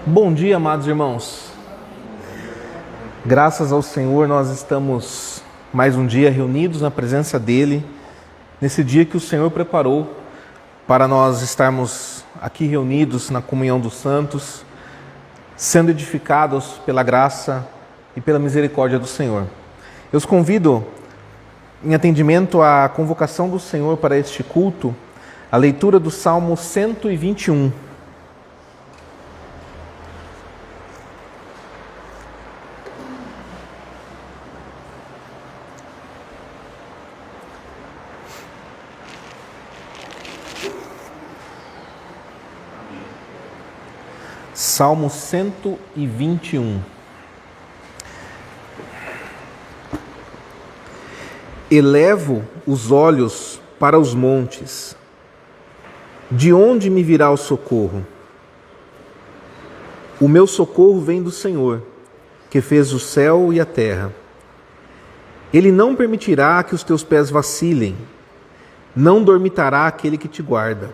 Bom dia, amados irmãos. Graças ao Senhor, nós estamos mais um dia reunidos na presença dEle, nesse dia que o Senhor preparou para nós estarmos aqui reunidos na comunhão dos santos, sendo edificados pela graça e pela misericórdia do Senhor. Eu os convido, em atendimento à convocação do Senhor para este culto, a leitura do Salmo 121. Salmo 121. Elevo os olhos para os montes. De onde me virá o socorro? O meu socorro vem do Senhor, que fez o céu e a terra. Ele não permitirá que os teus pés vacilem, não dormitará aquele que te guarda.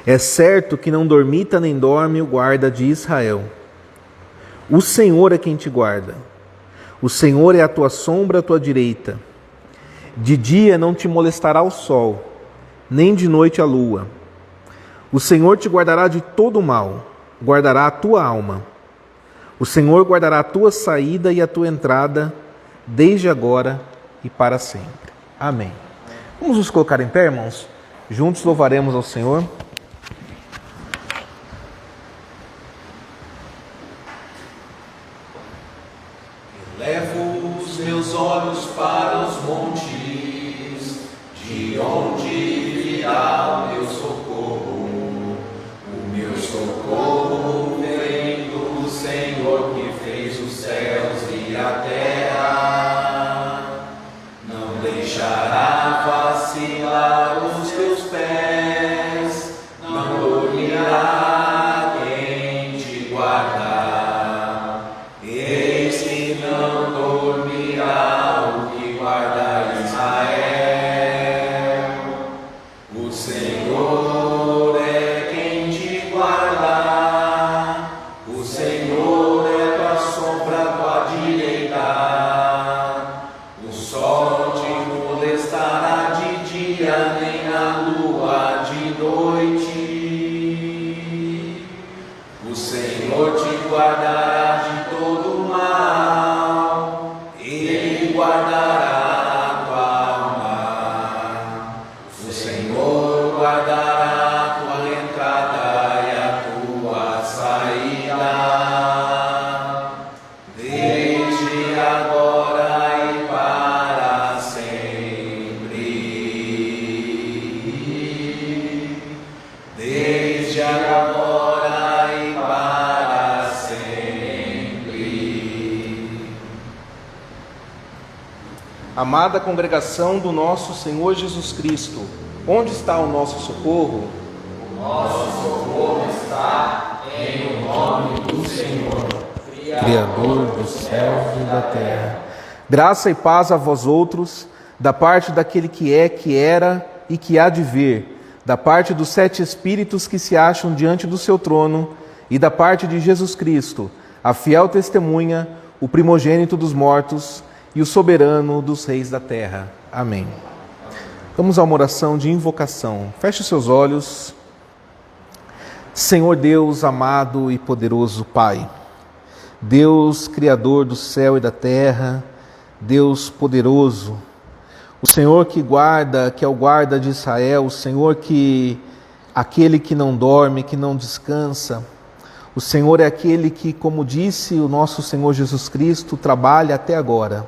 É certo que não dormita nem dorme o guarda de Israel. O Senhor é quem te guarda. O Senhor é a tua sombra à tua direita. De dia não te molestará o sol, nem de noite a lua. O Senhor te guardará de todo mal, guardará a tua alma. O Senhor guardará a tua saída e a tua entrada, desde agora e para sempre. Amém. Vamos nos colocar em pé, irmãos? Juntos louvaremos ao Senhor. Levo os meus olhos para os montes, de onde virá o meu socorro? O meu socorro vem do Senhor que fez os céus e a terra. Não deixará vacilar os teus pés, não dormirá quem te guardar. Não dormirá o que guarda Israel. O Senhor é quem te guarda. O Senhor é tua sombra à tua direita. O sol te molestará de dia, nem a lua de noite. O Senhor te guardará de todo mal, Ele guardará a tua alma. O Senhor guardará a tua entrada e a tua saída, desde agora e para sempre. Desde agora e para sempre. Amada congregação do nosso Senhor Jesus Cristo, onde está o nosso socorro? O nosso socorro está em o nome do Senhor, Criador dos céus e da terra. Graça e paz a vós outros, da parte daquele que é, que era e que há de vir, da parte dos 7 Espíritos que se acham diante do seu trono e da parte de Jesus Cristo, a fiel testemunha, o primogênito dos mortos e o soberano dos reis da terra. Amém. Vamos a uma oração de invocação. Feche os seus olhos. Senhor Deus amado e poderoso Pai, Deus Criador do céu e da terra, Deus poderoso, o Senhor que guarda, que é o guarda de Israel, o Senhor que aquele que não dorme, que não descansa, o Senhor é aquele que, como disse o nosso Senhor Jesus Cristo, trabalha até agora.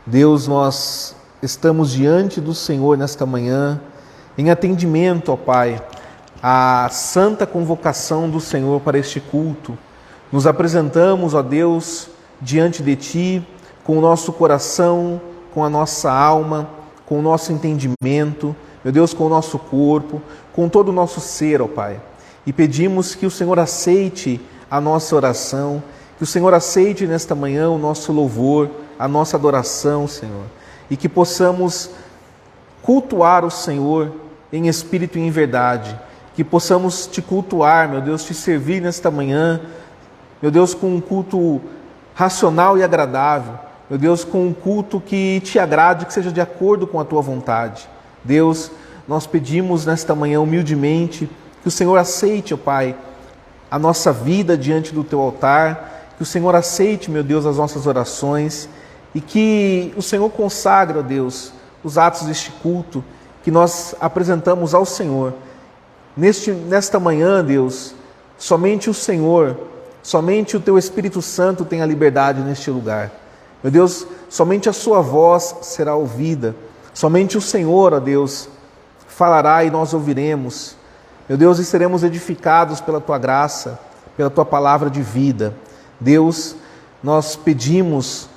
Deus, nós estamos diante do Senhor nesta manhã, em atendimento, ó Pai, à santa convocação do Senhor para este culto. Nos apresentamos, ó Deus, diante de Ti, com o nosso coração, com a nossa alma, com o nosso entendimento, meu Deus, com o nosso corpo, com todo o nosso ser, ó Pai. E pedimos que o Senhor aceite a nossa oração, que o Senhor aceite nesta manhã o nosso louvor, a nossa adoração, Senhor, e que possamos cultuar o Senhor em espírito e em verdade, que possamos te cultuar, meu Deus, te servir nesta manhã, meu Deus, com um culto racional e agradável, meu Deus, com um culto que te agrade, que seja de acordo com a tua vontade. Deus, nós pedimos nesta manhã humildemente que o Senhor aceite, ó Pai, a nossa vida diante do teu altar, que o Senhor aceite, meu Deus, as nossas orações e que o Senhor consagre, ó Deus, os atos deste culto que nós apresentamos ao Senhor. Nesta manhã, Deus, somente o Senhor, somente o teu Espírito Santo tem a liberdade neste lugar. Meu Deus, somente a sua voz será ouvida, somente o Senhor, ó Deus, falará e nós ouviremos. Meu Deus, e seremos edificados pela tua graça, pela tua palavra de vida. Deus, nós pedimos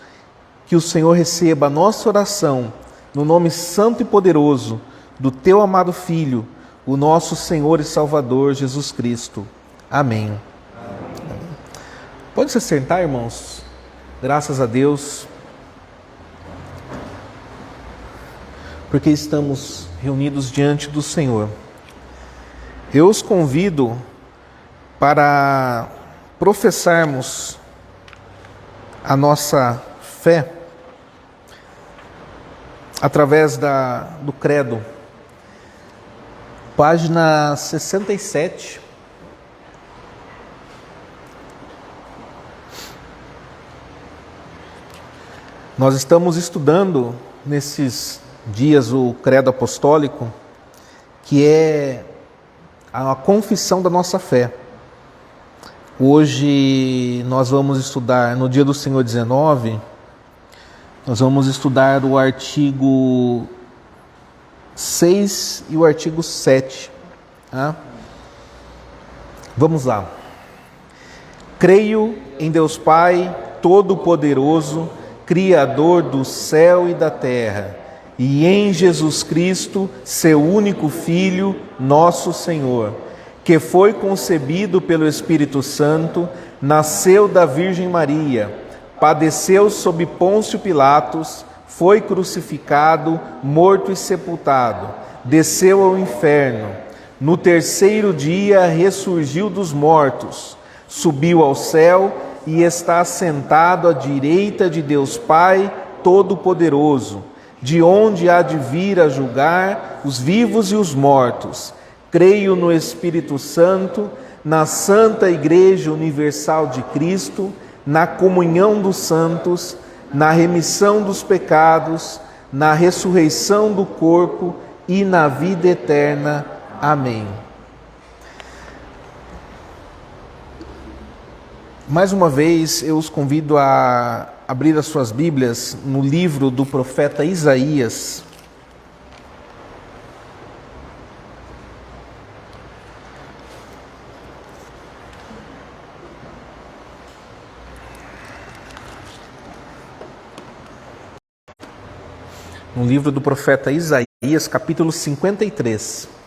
que o Senhor receba a nossa oração no nome santo e poderoso do teu amado Filho, o nosso Senhor e Salvador Jesus Cristo. Amém. Pode se sentar, irmãos. Graças a Deus, porque estamos reunidos diante do Senhor. Eu os convido para professarmos a nossa fé através do credo. Página 67. Nós estamos estudando nesses dias o credo apostólico, que é a confissão da nossa fé. Hoje nós vamos estudar, no dia do Senhor 19, nós vamos estudar o artigo 6 e o artigo 7. Tá? Vamos lá. Creio em Deus Pai Todo-Poderoso, Criador do céu e da terra, e em Jesus Cristo, seu único Filho, nosso Senhor, que foi concebido pelo Espírito Santo, nasceu da Virgem Maria, padeceu sob Pôncio Pilatos, foi crucificado, morto e sepultado, desceu ao inferno. No terceiro dia ressurgiu dos mortos, subiu ao céu e está sentado à direita de Deus Pai Todo-Poderoso, de onde há de vir a julgar os vivos e os mortos. Creio no Espírito Santo, na Santa Igreja Universal de Cristo, na comunhão dos santos, na remissão dos pecados, na ressurreição do corpo e na vida eterna. Amém. Mais uma vez, eu os convido a abrir as suas Bíblias no livro do profeta Isaías. No livro do profeta Isaías, capítulo 53.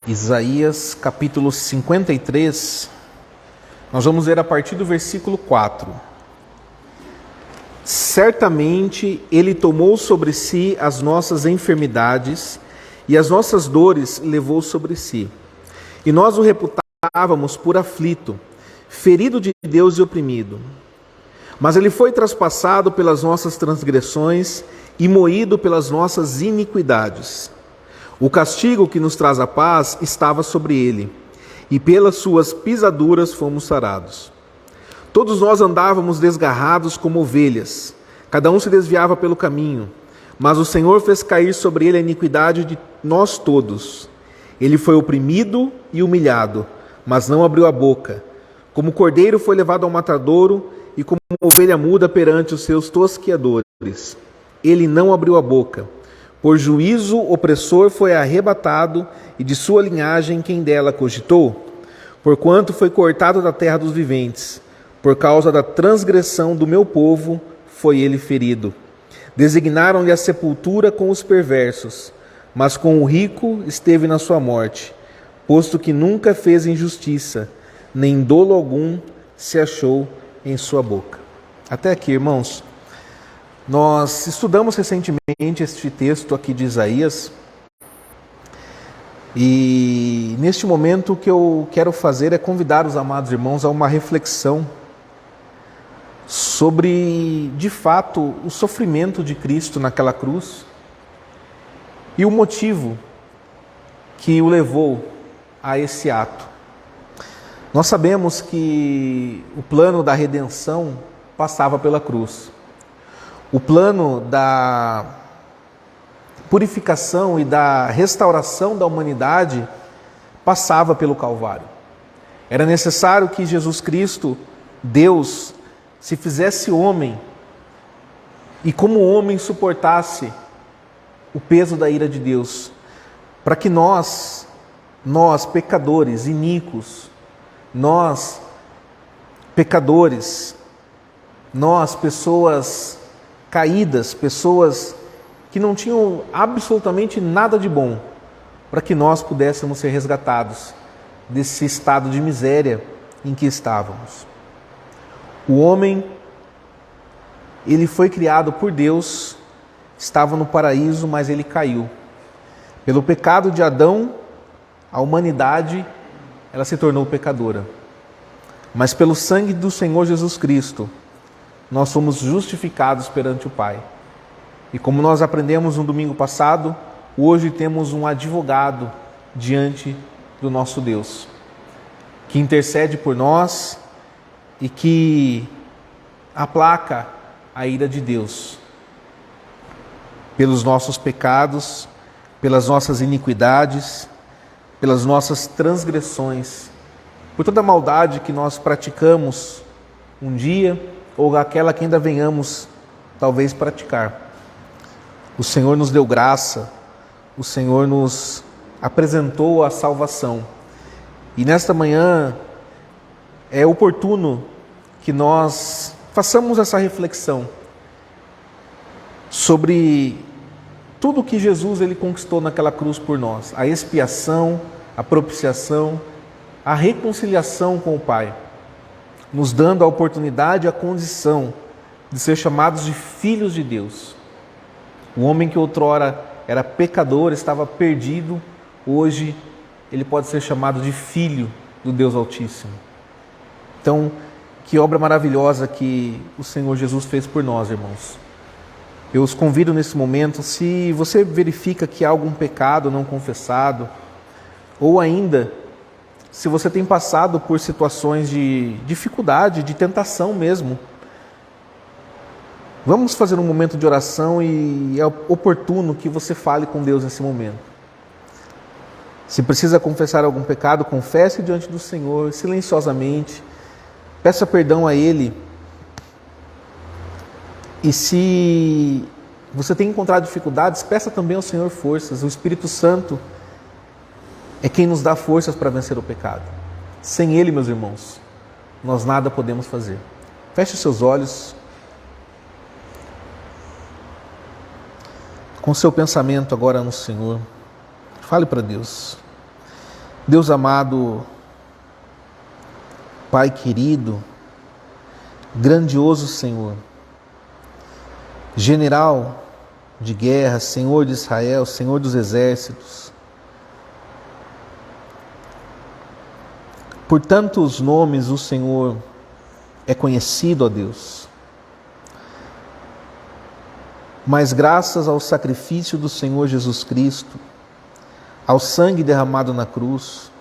Isaías capítulo 53, nós vamos ler a partir do versículo 4. Certamente Ele tomou sobre si as nossas enfermidades e as nossas dores levou sobre si. E nós o reputávamos por aflito, ferido de Deus e oprimido. Mas Ele foi traspassado pelas nossas transgressões e moído pelas nossas iniquidades. O castigo que nos traz a paz estava sobre ele, e pelas suas pisaduras fomos sarados. Todos nós andávamos desgarrados como ovelhas, cada um se desviava pelo caminho, mas o Senhor fez cair sobre ele a iniquidade de nós todos. Ele foi oprimido e humilhado, mas não abriu a boca. Como cordeiro foi levado ao matadouro, e como ovelha muda perante os seus tosqueadores. Ele não abriu a boca. Por juízo opressor foi arrebatado, e de sua linhagem quem dela cogitou? Porquanto foi cortado da terra dos viventes, por causa da transgressão do meu povo foi ele ferido. Designaram-lhe a sepultura com os perversos, mas com o rico esteve na sua morte, posto que nunca fez injustiça, nem dolo algum se achou em sua boca. Até aqui, irmãos. Nós estudamos recentemente este texto aqui de Isaías, e neste momento o que eu quero fazer é convidar os amados irmãos a uma reflexão sobre, de fato, o sofrimento de Cristo naquela cruz e o motivo que o levou a esse ato. Nós sabemos que o plano da redenção passava pela cruz. O plano da purificação e da restauração da humanidade passava pelo Calvário. Era necessário que Jesus Cristo, Deus, se fizesse homem e como homem suportasse o peso da ira de Deus, para que nós pecadores iníquos, nós pecadores, nós pessoas caídas, pessoas que não tinham absolutamente nada de bom, para que nós pudéssemos ser resgatados desse estado de miséria em que estávamos. O homem, ele foi criado por Deus, estava no paraíso, mas ele caiu. Pelo pecado de Adão, a humanidade, ela se tornou pecadora. Mas pelo sangue do Senhor Jesus Cristo, nós somos justificados perante o Pai. E como nós aprendemos no domingo passado, hoje temos um advogado diante do nosso Deus, que intercede por nós e que aplaca a ira de Deus pelos nossos pecados, pelas nossas iniquidades, pelas nossas transgressões, por toda a maldade que nós praticamos um dia ou aquela que ainda venhamos talvez praticar. O Senhor nos deu graça, o Senhor nos apresentou a salvação. E nesta manhã é oportuno que nós façamos essa reflexão sobre tudo que Jesus ele conquistou naquela cruz por nós. A expiação, a propiciação, a reconciliação com o Pai, nos dando a oportunidade, a condição de ser chamados de filhos de Deus. O homem que outrora era pecador, estava perdido, hoje ele pode ser chamado de filho do Deus Altíssimo. Então, que obra maravilhosa que o Senhor Jesus fez por nós, irmãos. Eu os convido nesse momento, se você verifica que há algum pecado não confessado, ou ainda, se você tem passado por situações de dificuldade, de tentação mesmo, vamos fazer um momento de oração e é oportuno que você fale com Deus nesse momento. Se precisa confessar algum pecado, confesse diante do Senhor, silenciosamente, peça perdão a Ele. E se você tem encontrado dificuldades, peça também ao Senhor forças. O Espírito Santo é quem nos dá forças para vencer o pecado. Sem Ele, meus irmãos, nós nada podemos fazer. Feche os seus olhos. Com seu pensamento agora no Senhor, fale para Deus. Deus amado, Pai querido, grandioso Senhor, general de guerra, Senhor de Israel, Senhor dos exércitos, por tantos nomes o Senhor é conhecido, ó Deus. Mas graças ao sacrifício do Senhor Jesus Cristo, ao sangue derramado na cruz,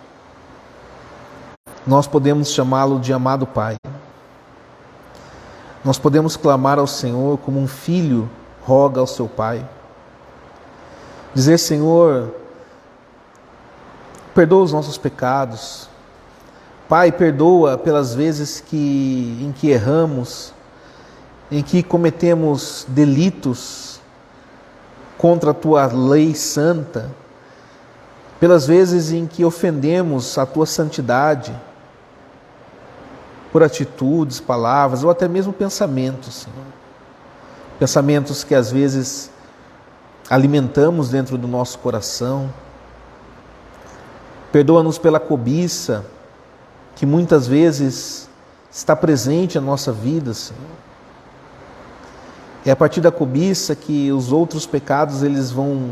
nós podemos chamá-lo de amado Pai. Nós podemos clamar ao Senhor como um filho roga ao seu pai. Dizer: Senhor, perdoa os nossos pecados. Pai, perdoa pelas vezes em que erramos, em que cometemos delitos contra a Tua lei santa, pelas vezes em que ofendemos a Tua santidade, por atitudes, palavras ou até mesmo pensamentos, Senhor. Pensamentos que às vezes alimentamos dentro do nosso coração. Perdoa-nos pela cobiça, que muitas vezes está presente na nossa vida, Senhor. É a partir da cobiça que os outros pecados eles vão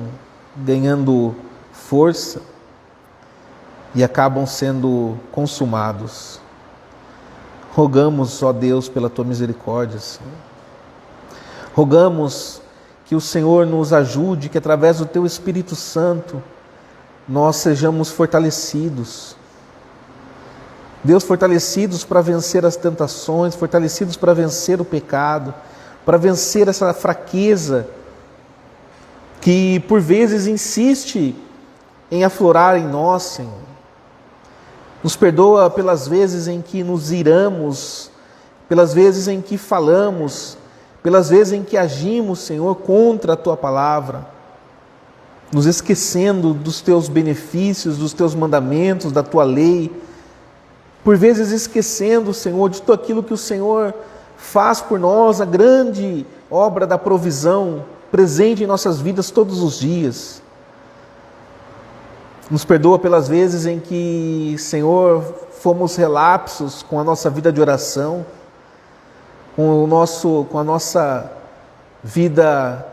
ganhando força e acabam sendo consumados. Rogamos, ó Deus, pela Tua misericórdia, Senhor. Rogamos que o Senhor nos ajude, que através do Teu Espírito Santo nós sejamos fortalecidos. Deus, fortalecidos para vencer as tentações, fortalecidos para vencer o pecado, para vencer essa fraqueza que por vezes insiste em aflorar em nós, Senhor. Nos perdoa pelas vezes em que nos iramos, pelas vezes em que falamos, pelas vezes em que agimos, Senhor, contra a Tua palavra, nos esquecendo dos Teus benefícios, dos Teus mandamentos, da Tua lei, por vezes esquecendo, Senhor, de tudo aquilo que o Senhor faz por nós, a grande obra da provisão presente em nossas vidas todos os dias. Nos perdoa pelas vezes em que, Senhor, fomos relapsos com a nossa vida de oração, com a nossa vida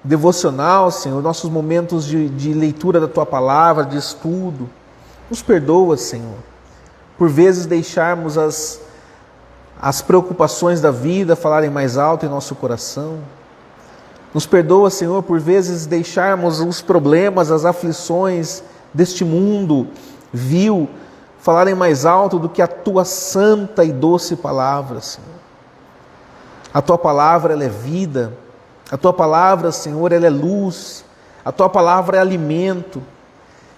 devocional, Senhor, nossos momentos de leitura da Tua palavra, de estudo. Nos perdoa, Senhor, por vezes deixarmos as preocupações da vida falarem mais alto em nosso coração. Nos perdoa, Senhor, por vezes deixarmos os problemas, as aflições deste mundo vil falarem mais alto do que a Tua santa e doce palavra, Senhor. A Tua palavra, ela é vida. A Tua palavra, Senhor, ela é luz. A Tua palavra é alimento.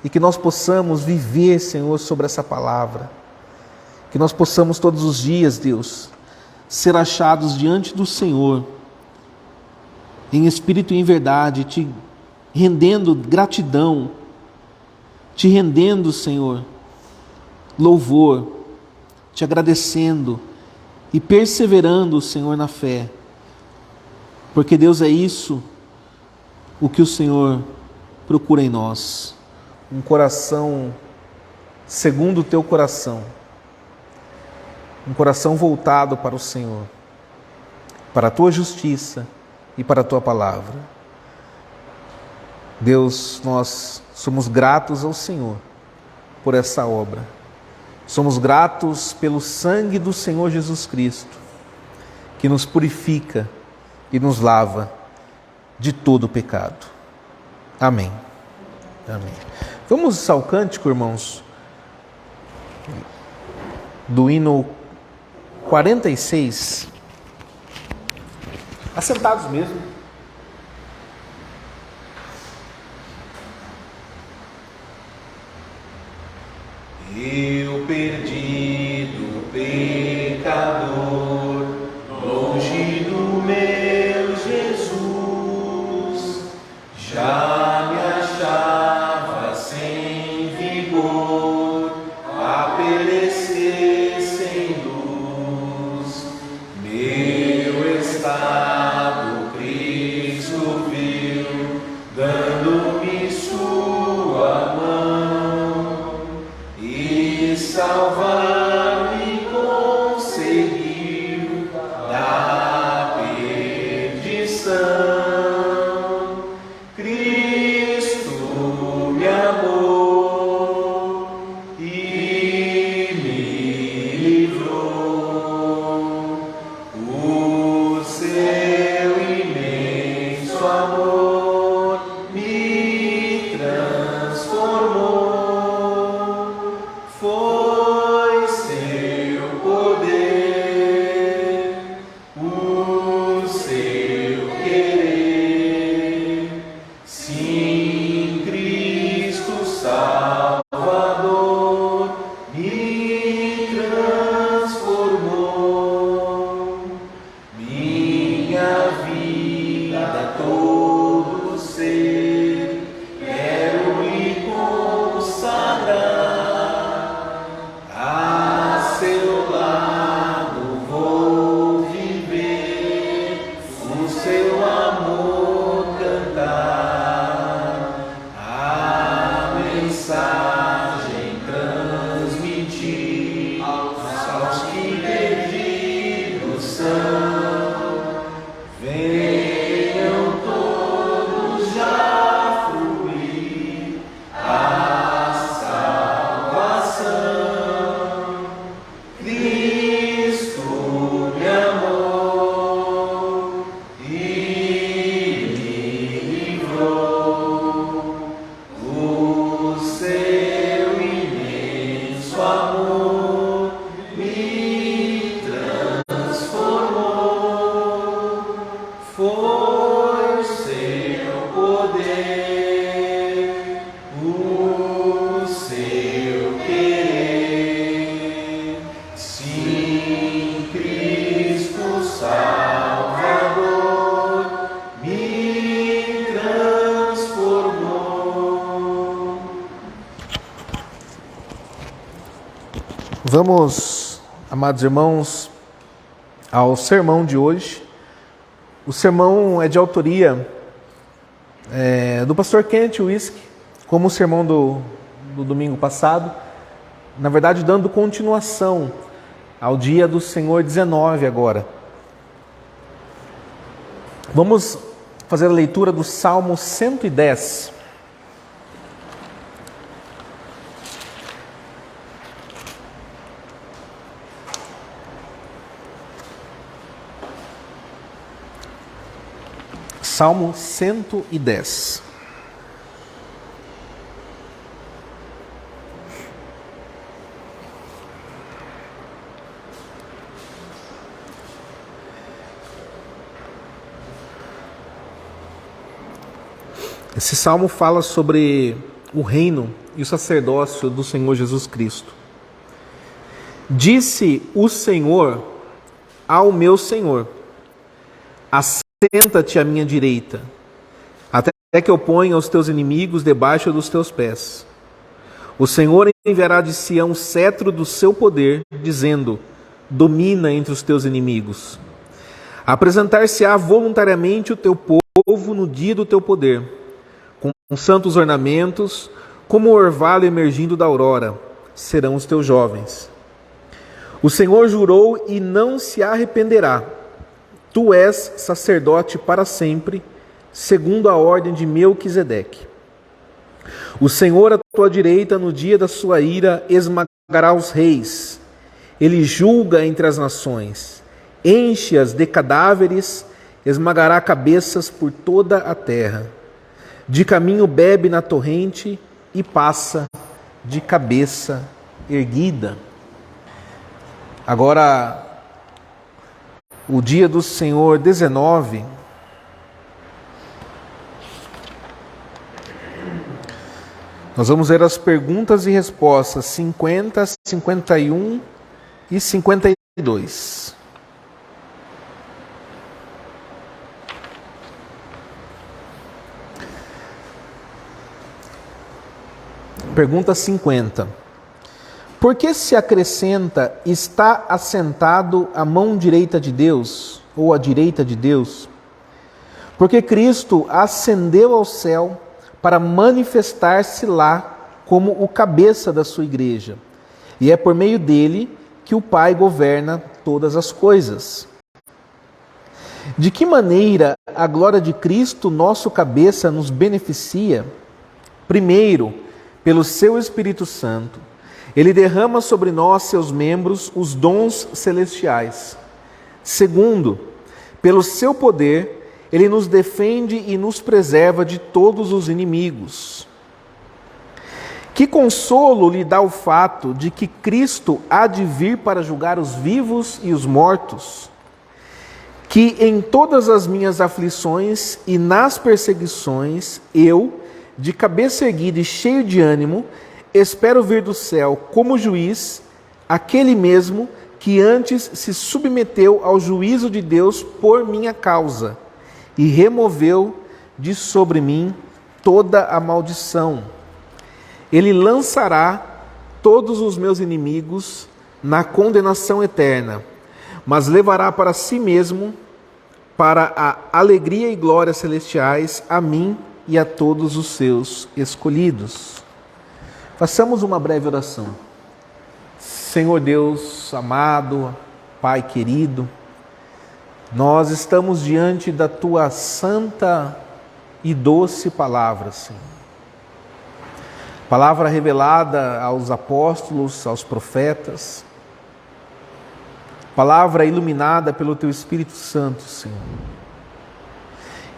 E que nós possamos viver, Senhor, sobre essa palavra. Que nós possamos todos os dias, Deus, ser achados diante do Senhor, em espírito e em verdade, Te rendendo gratidão, Te rendendo, Senhor, louvor, Te agradecendo e perseverando, Senhor, na fé. Porque, Deus, é isso o que o Senhor procura em nós. Um coração segundo o Teu coração. Um coração voltado para o Senhor, para a Tua justiça e para a Tua palavra. Deus, nós somos gratos ao Senhor por essa obra. Somos gratos pelo sangue do Senhor Jesus Cristo, que nos purifica e nos lava de todo o pecado. Amém. Amém. Vamos ao cântico, irmãos, do hino 46. Assentados mesmo. Eu perdido pecador, longe do meu Jesus, já me achava sem vigor, a perecer sem luz. Meu estado Cristo viu, dando-me sua mão, e salvar-me conseguiu da perdição. Cristo me amou Vamos, amados irmãos, ao sermão de hoje. O sermão é de autoria do pastor Kenneth Wuisk, como o sermão do domingo passado, na verdade dando continuação ao dia do Senhor 19 agora. Vamos fazer a leitura do Salmo 110. Salmo 110. Esse salmo fala sobre o reino e o sacerdócio do Senhor Jesus Cristo. Disse o Senhor ao meu Senhor: assenta-te à minha direita, até que eu ponha os teus inimigos debaixo dos teus pés. O Senhor enviará de Sião o cetro do seu poder, dizendo: domina entre os teus inimigos. Apresentar-se-á voluntariamente o teu povo no dia do teu poder, com santos ornamentos, como o orvalho emergindo da aurora, serão os teus jovens. O Senhor jurou e não se arrependerá. Tu és sacerdote para sempre, segundo a ordem de Melquisedeque. O Senhor à tua direita, no dia da sua ira, esmagará os reis. Ele julga entre as nações, enche-as de cadáveres, esmagará cabeças por toda a terra. De caminho bebe na torrente e passa de cabeça erguida. Agora, o dia do Senhor 19, nós vamos ver as perguntas e respostas 50, 51 e 52. Pergunta 50. Por que se acrescenta está assentado à mão direita de Deus, ou à direita de Deus? Porque Cristo ascendeu ao céu para manifestar-se lá como o cabeça da sua igreja. E é por meio dele que o Pai governa todas as coisas. De que maneira a glória de Cristo, nosso cabeça, nos beneficia? Primeiro, pelo seu Espírito Santo. Ele derrama sobre nós, seus membros, os dons celestiais. Segundo, pelo seu poder, ele nos defende e nos preserva de todos os inimigos. Que consolo lhe dá o fato de que Cristo há de vir para julgar os vivos e os mortos? Que em todas as minhas aflições e nas perseguições, eu, de cabeça erguida e cheio de ânimo, espero vir do céu como juiz, aquele mesmo que antes se submeteu ao juízo de Deus por minha causa e removeu de sobre mim toda a maldição. Ele lançará todos os meus inimigos na condenação eterna, mas levará para si mesmo, para a alegria e glória celestiais, a mim e a todos os seus escolhidos. Façamos uma breve oração. Senhor Deus amado, Pai querido, nós estamos diante da Tua santa e doce palavra, Senhor. Palavra revelada aos apóstolos, aos profetas. Palavra iluminada pelo Teu Espírito Santo, Senhor.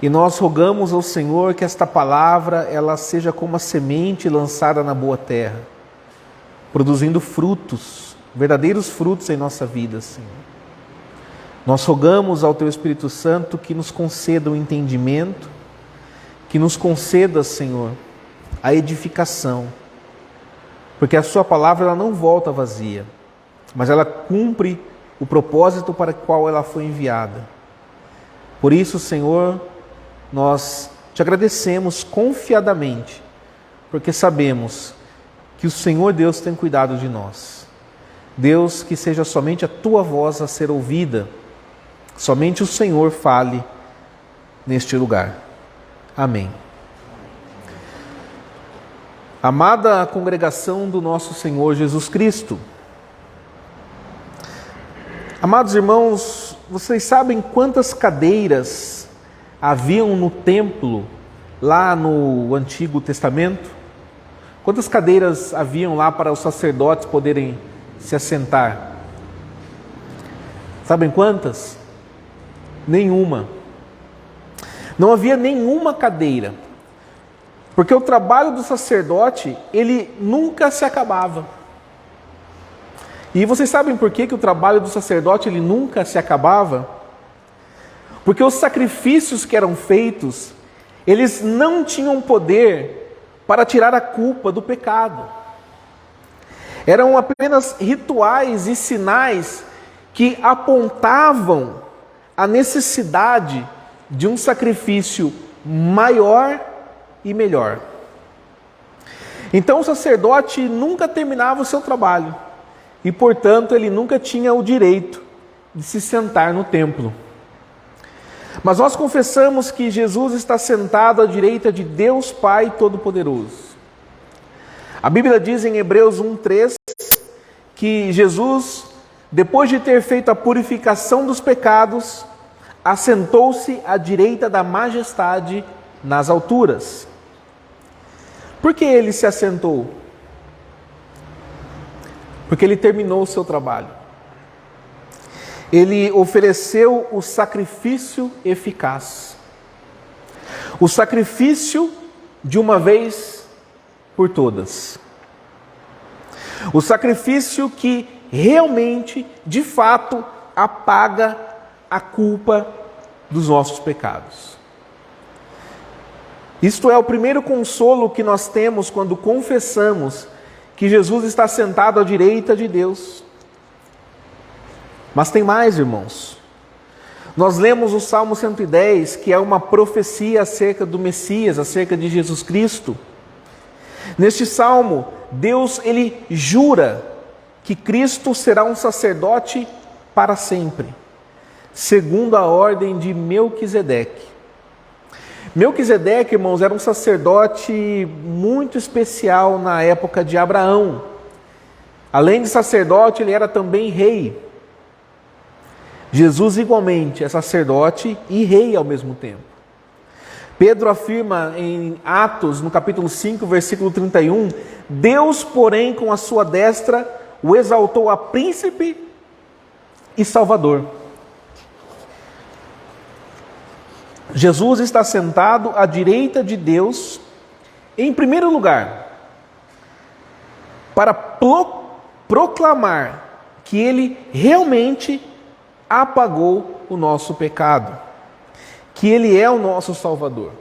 E nós rogamos ao Senhor que esta palavra ela seja como a semente lançada na boa terra, produzindo frutos, verdadeiros frutos em nossa vida, Senhor. Nós rogamos ao Teu Espírito Santo que nos conceda o entendimento, que nos conceda, Senhor, a edificação, porque a Sua palavra ela não volta vazia, mas ela cumpre o propósito para o qual ela foi enviada. Por isso, Senhor, nós Te agradecemos confiadamente, porque sabemos que o Senhor Deus tem cuidado de nós. Deus, que seja somente a tua voz a ser ouvida, somente o Senhor fale neste lugar. Amém. Amada congregação do nosso Senhor Jesus Cristo, amados irmãos, vocês sabem quantas cadeiras haviam no templo lá no Antigo Testamento? Quantas cadeiras haviam lá para os sacerdotes poderem se assentar? Sabem quantas? Nenhuma. Não havia nenhuma cadeira, porque o trabalho do sacerdote, ele nunca se acabava. E vocês sabem por que o trabalho do sacerdote, ele nunca se acabava? Porque os sacrifícios que eram feitos, eles não tinham poder para tirar a culpa do pecado. Eram apenas rituais e sinais que apontavam a necessidade de um sacrifício maior e melhor. Então o sacerdote nunca terminava o seu trabalho e, portanto, ele nunca tinha o direito de se sentar no templo. Mas nós confessamos que Jesus está sentado à direita de Deus Pai Todo-Poderoso. A Bíblia diz em Hebreus 1:3 que Jesus, depois de ter feito a purificação dos pecados, assentou-se à direita da majestade nas alturas. Por que ele se assentou? Porque ele terminou o seu trabalho. Ele ofereceu o sacrifício eficaz. O sacrifício de uma vez por todas. O sacrifício que realmente, de fato, apaga a culpa dos nossos pecados. Isto é o primeiro consolo que nós temos quando confessamos que Jesus está sentado à direita de Deus. Mas tem mais, irmãos. Nós lemos o Salmo 110, que é uma profecia acerca do Messias, acerca de Jesus Cristo. Neste salmo, Deus, ele jura que Cristo será um sacerdote para sempre, segundo a ordem de Melquisedeque. Melquisedeque, irmãos, era um sacerdote muito especial na época de Abraão. Além de sacerdote, ele era também rei. Jesus igualmente é sacerdote e rei ao mesmo tempo. Pedro afirma em Atos, no capítulo 5, versículo 31, Deus, porém, com a sua destra, o exaltou a príncipe e salvador. Jesus está sentado à direita de Deus, em primeiro lugar, para proclamar que Ele realmente apagou o nosso pecado, que Ele é o nosso Salvador.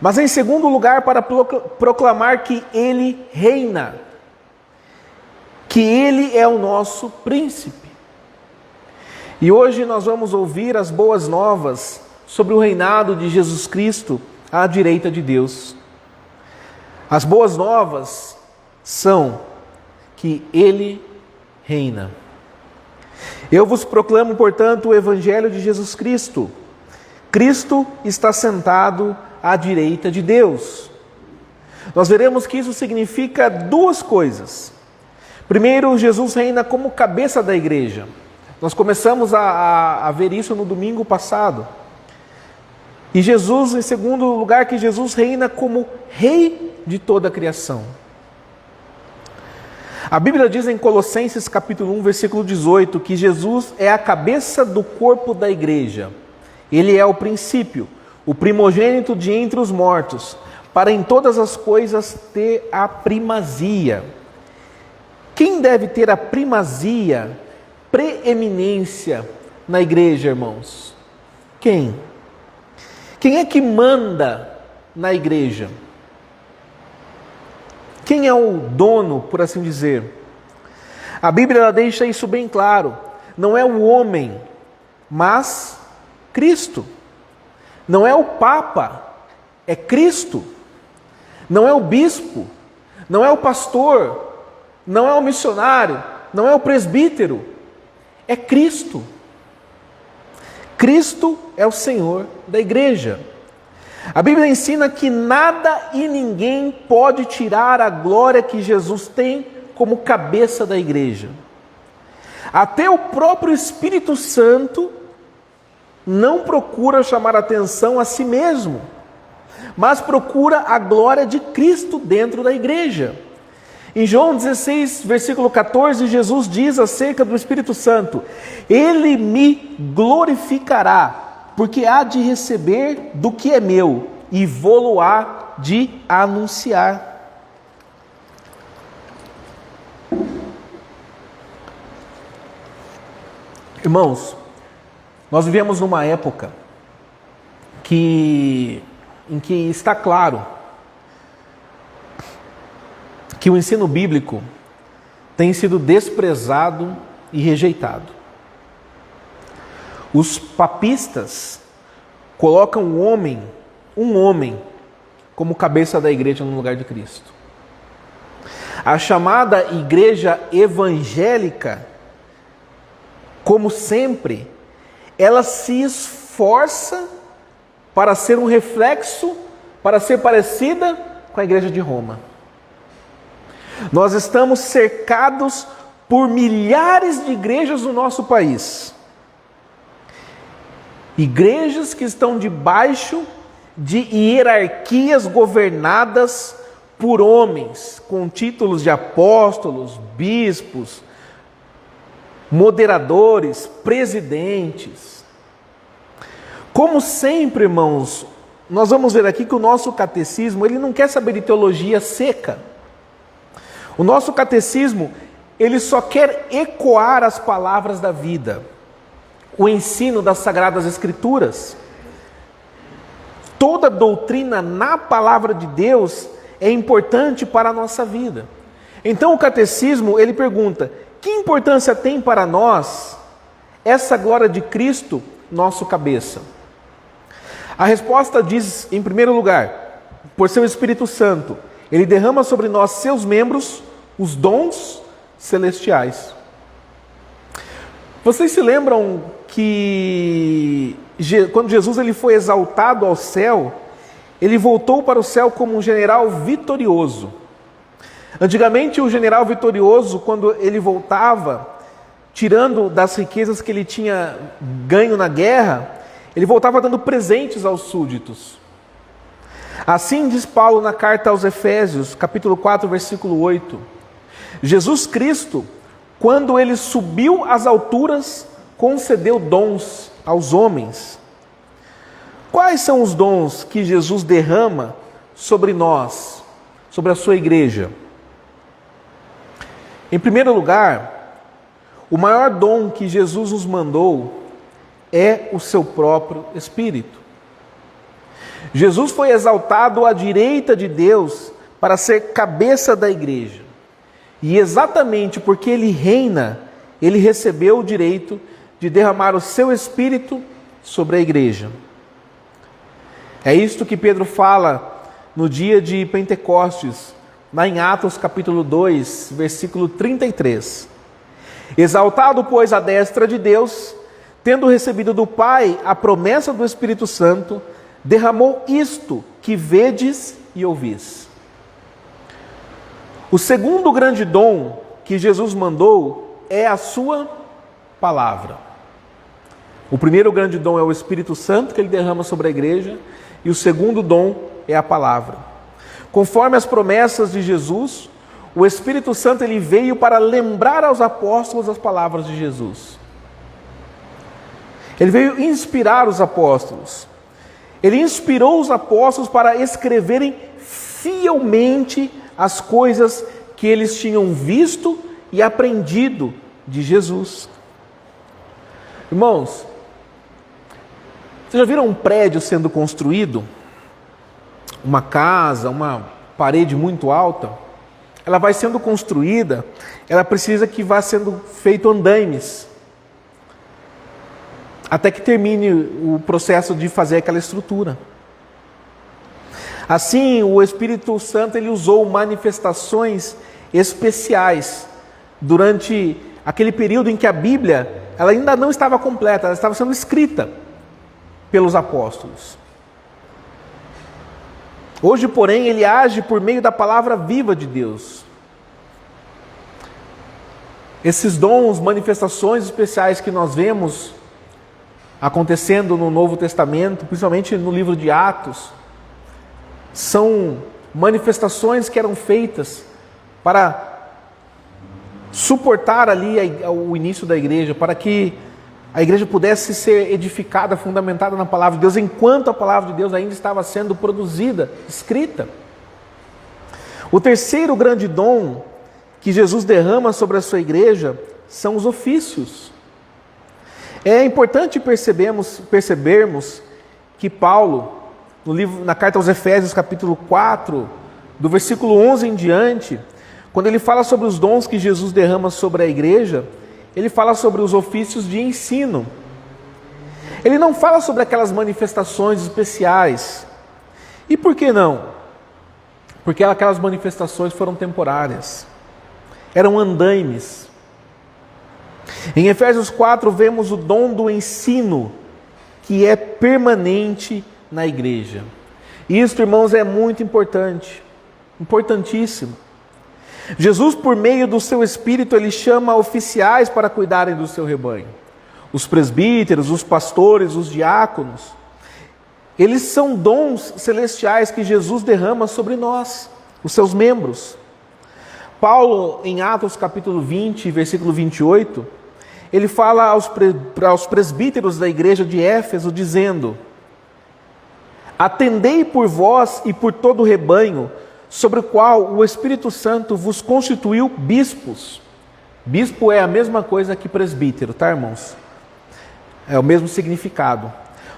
Mas em segundo lugar, para proclamar que Ele reina, que Ele é o nosso príncipe. E hoje nós vamos ouvir as boas novas sobre o reinado de Jesus Cristo à direita de Deus. As boas novas são que Ele reina. Eu vos proclamo, portanto, o Evangelho de Jesus Cristo. Cristo está sentado à direita de Deus. Nós veremos que isso significa duas coisas. Primeiro, Jesus reina como cabeça da igreja. Nós começamos a ver isso no domingo passado. E Jesus, em segundo lugar, que Jesus reina como rei de toda a criação. A Bíblia diz em Colossenses capítulo 1, versículo 18, que Jesus é a cabeça do corpo da igreja. Ele é o princípio, o primogênito de entre os mortos, para em todas as coisas ter a primazia. Quem deve ter a primazia, preeminência na igreja, irmãos? Quem? Quem é que manda na igreja? Quem é o dono, por assim dizer? A Bíblia ela deixa isso bem claro. Não é o homem, mas Cristo. Não é o Papa, é Cristo. Não é o bispo, não é o pastor, não é o missionário, não é o presbítero, é Cristo. Cristo é o Senhor da igreja. A Bíblia ensina que nada e ninguém pode tirar a glória que Jesus tem como cabeça da igreja. Até o próprio Espírito Santo não procura chamar atenção a si mesmo, mas procura a glória de Cristo dentro da igreja. Em João 16, versículo 14, Jesus diz acerca do Espírito Santo: Ele me glorificará, porque há de receber do que é meu, e vou-lo-á de anunciar. Irmãos, nós vivemos numa época em que está claro que o ensino bíblico tem sido desprezado e rejeitado. Os papistas colocam um homem, como cabeça da igreja no lugar de Cristo. A chamada igreja evangélica, como sempre, ela se esforça para ser um reflexo, para ser parecida com a igreja de Roma. Nós estamos cercados por milhares de igrejas no nosso país. Igrejas que estão debaixo de hierarquias governadas por homens, com títulos de apóstolos, bispos, moderadores, presidentes. Como sempre, irmãos, nós vamos ver aqui que o nosso catecismo, ele não quer saber de teologia seca. O nosso catecismo, ele só quer ecoar as palavras da vida, o ensino das Sagradas Escrituras. Toda doutrina na palavra de Deus é importante para a nossa vida. Então o catecismo, ele pergunta: que importância tem para nós essa glória de Cristo, nosso cabeça? A resposta diz, em primeiro lugar, por seu Espírito Santo, ele derrama sobre nós, seus membros, os dons celestiais. Vocês se lembram que quando Jesus ele foi exaltado ao céu, ele voltou para o céu como um general vitorioso. Antigamente o general vitorioso, quando ele voltava, tirando das riquezas que ele tinha ganho na guerra, ele voltava dando presentes aos súditos. Assim diz Paulo na carta aos Efésios, capítulo 4, versículo 8. Jesus Cristo, quando ele subiu às alturas, concedeu dons aos homens. Quais são os dons que Jesus derrama sobre nós, sobre a sua igreja? Em primeiro lugar, o maior dom que Jesus nos mandou é o seu próprio Espírito. Jesus foi exaltado à direita de Deus para ser cabeça da igreja. E exatamente porque ele reina, ele recebeu o direito de derramar o seu Espírito sobre a igreja. É isto que Pedro fala no dia de Pentecostes, lá em Atos capítulo 2, versículo 33. Exaltado, pois, à destra de Deus, tendo recebido do Pai a promessa do Espírito Santo, derramou isto que vedes e ouvis. O segundo grande dom que Jesus mandou é a sua palavra. O primeiro grande dom é o Espírito Santo que ele derrama sobre a igreja, e o segundo dom é a palavra. Conforme as promessas de Jesus, o Espírito Santo ele veio para lembrar aos apóstolos as palavras de Jesus. Ele veio inspirar os apóstolos. Ele inspirou os apóstolos para escreverem fielmente as coisas que eles tinham visto e aprendido de Jesus. Irmãos, vocês já viram um prédio sendo construído? Uma casa, uma parede muito alta? Ela vai sendo construída, ela precisa que vá sendo feito andaimes, até que termine o processo de fazer aquela estrutura. Assim, o Espírito Santo ele usou manifestações especiais durante aquele período em que a Bíblia ela ainda não estava completa, ela estava sendo escrita pelos apóstolos. Hoje, porém, ele age por meio da palavra viva de Deus. Esses dons, manifestações especiais que nós vemos acontecendo no Novo Testamento, principalmente no livro de Atos, são manifestações que eram feitas para suportar ali o início da igreja, para que a igreja pudesse ser edificada, fundamentada na palavra de Deus, enquanto a palavra de Deus ainda estava sendo produzida, escrita. O terceiro grande dom que Jesus derrama sobre a sua igreja são os ofícios. É importante percebermos que Paulo, na carta aos Efésios, capítulo 4, do versículo 11 em diante, quando ele fala sobre os dons que Jesus derrama sobre a igreja, ele fala sobre os ofícios de ensino. Ele não fala sobre aquelas manifestações especiais. E por que não? Porque aquelas manifestações foram temporárias. Eram andaimes. Em Efésios 4 vemos o dom do ensino, que é permanente na igreja. Isso, irmãos, é muito importante. Importantíssimo. Jesus, por meio do seu Espírito, ele chama oficiais para cuidarem do seu rebanho. Os presbíteros, os pastores, os diáconos. Eles são dons celestiais que Jesus derrama sobre nós, os seus membros. Paulo, em Atos capítulo 20, versículo 28, ele fala aos presbíteros da igreja de Éfeso, dizendo: atendei por vós e por todo o rebanho, sobre o qual o Espírito Santo vos constituiu bispos. Bispo é a mesma coisa que presbítero, tá, irmãos? É o mesmo significado.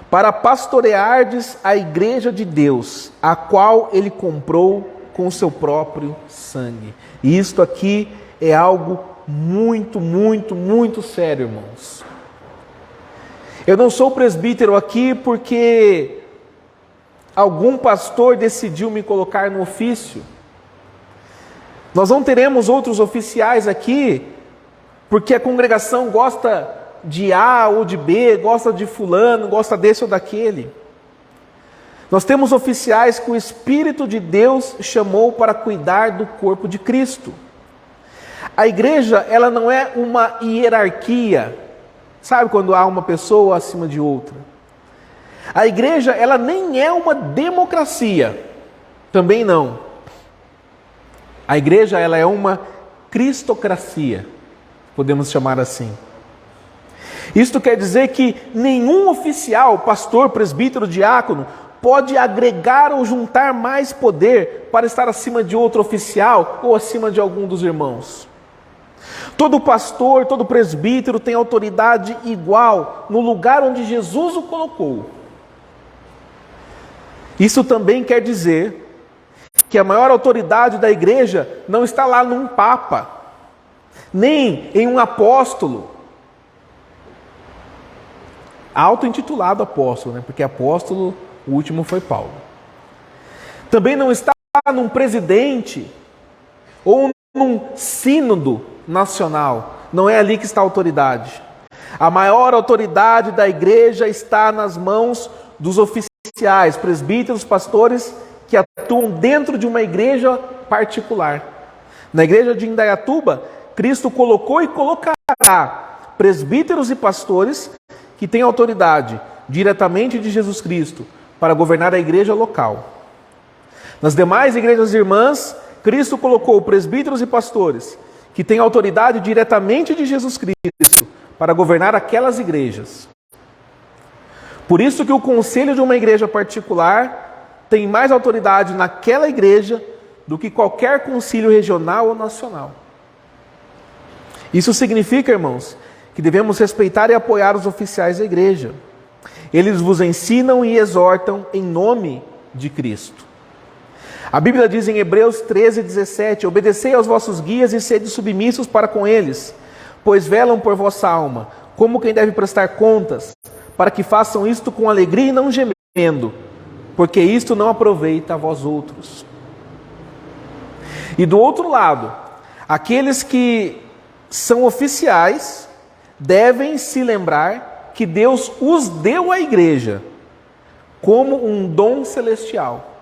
Para pastoreardes a igreja de Deus, a qual ele comprou com o seu próprio sangue. E isto aqui é algo muito, muito, muito sério, irmãos. Eu não sou presbítero aqui porque algum pastor decidiu me colocar no ofício. Nós não teremos outros oficiais aqui porque a congregação gosta de A ou de B, gosta de fulano, gosta desse ou daquele. Nós temos oficiais que o Espírito de Deus chamou para cuidar do corpo de Cristo. A igreja, ela não é uma hierarquia. Sabe quando há uma pessoa acima de outra? A igreja, ela nem é uma democracia. Também não. A igreja, ela é uma cristocracia. Podemos chamar assim. Isto quer dizer que nenhum oficial, pastor, presbítero, diácono, pode agregar ou juntar mais poder para estar acima de outro oficial ou acima de algum dos irmãos. Todo pastor, todo presbítero tem autoridade igual no lugar onde Jesus o colocou. Isso também quer dizer que a maior autoridade da igreja não está lá num papa, nem em um apóstolo, auto-intitulado apóstolo, né? Porque apóstolo, o último foi Paulo. Também não está num presidente ou num sínodo nacional. Não é ali que está a autoridade. A maior autoridade da igreja está nas mãos dos oficiais, presbíteros, pastores que atuam dentro de uma igreja particular. Na igreja de Indaiatuba, Cristo colocou e colocará presbíteros e pastores que têm autoridade diretamente de Jesus Cristo para governar a igreja local. Nas demais igrejas irmãs, Cristo colocou presbíteros e pastores que têm autoridade diretamente de Jesus Cristo para governar aquelas igrejas. Por isso que o conselho de uma igreja particular tem mais autoridade naquela igreja do que qualquer concílio regional ou nacional. Isso significa, irmãos, que devemos respeitar e apoiar os oficiais da igreja. Eles vos ensinam e exortam em nome de Cristo. A Bíblia diz em Hebreus 13:17: obedecei aos vossos guias e sede submissos para com eles, pois velam por vossa alma, como quem deve prestar contas, para que façam isto com alegria e não gemendo, porque isto não aproveita a vós outros. E do outro lado, aqueles que são oficiais devem se lembrar que Deus os deu à igreja como um dom celestial.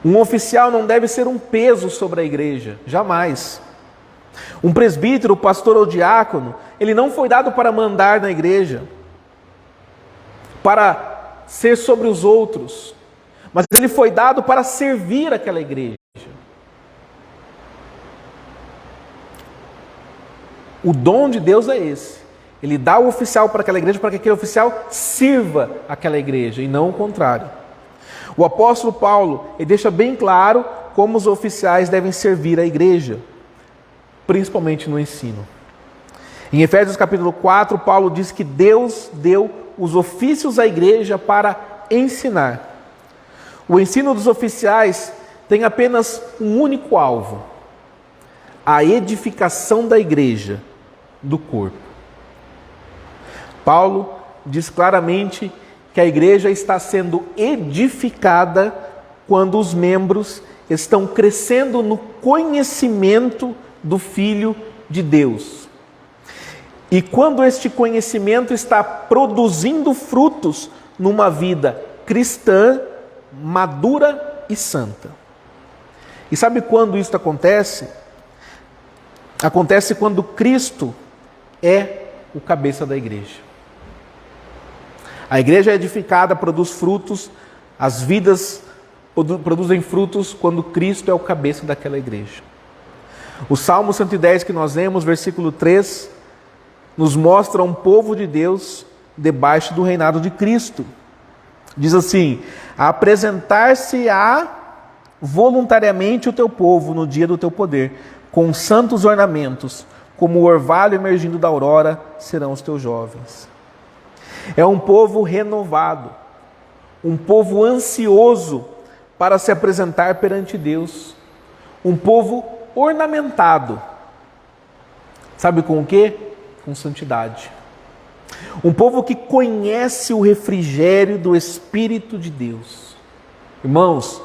Um oficial não deve ser um peso sobre a igreja, jamais. Um presbítero, pastor ou diácono, ele não foi dado para mandar na igreja, para ser sobre os outros, mas ele foi dado para servir aquela igreja. O dom de Deus é esse. Ele dá o oficial para aquela igreja para que aquele oficial sirva aquela igreja e não o contrário. O apóstolo Paulo, ele deixa bem claro como os oficiais devem servir a igreja, principalmente no ensino. Em Efésios capítulo 4, Paulo diz que Deus deu os ofícios à igreja para ensinar. O ensino dos oficiais tem apenas um único alvo: a edificação da igreja, do corpo. Paulo diz claramente que a igreja está sendo edificada quando os membros estão crescendo no conhecimento do Filho de Deus. E quando este conhecimento está produzindo frutos numa vida cristã, madura e santa. E sabe quando isso acontece? Acontece quando Cristo é o cabeça da igreja. A igreja é edificada, produz frutos, as vidas produzem frutos quando Cristo é o cabeça daquela igreja. O Salmo 110 que nós lemos, versículo 3, nos mostra um povo de Deus debaixo do reinado de Cristo. Diz assim: apresentar-se-á voluntariamente o teu povo no dia do teu poder, com santos ornamentos, como o orvalho emergindo da aurora serão os teus jovens. É um povo renovado, um povo ansioso para se apresentar perante Deus, um povo ornamentado. Sabe com o quê? Com santidade. Um povo que conhece o refrigério do Espírito de Deus. Irmãos,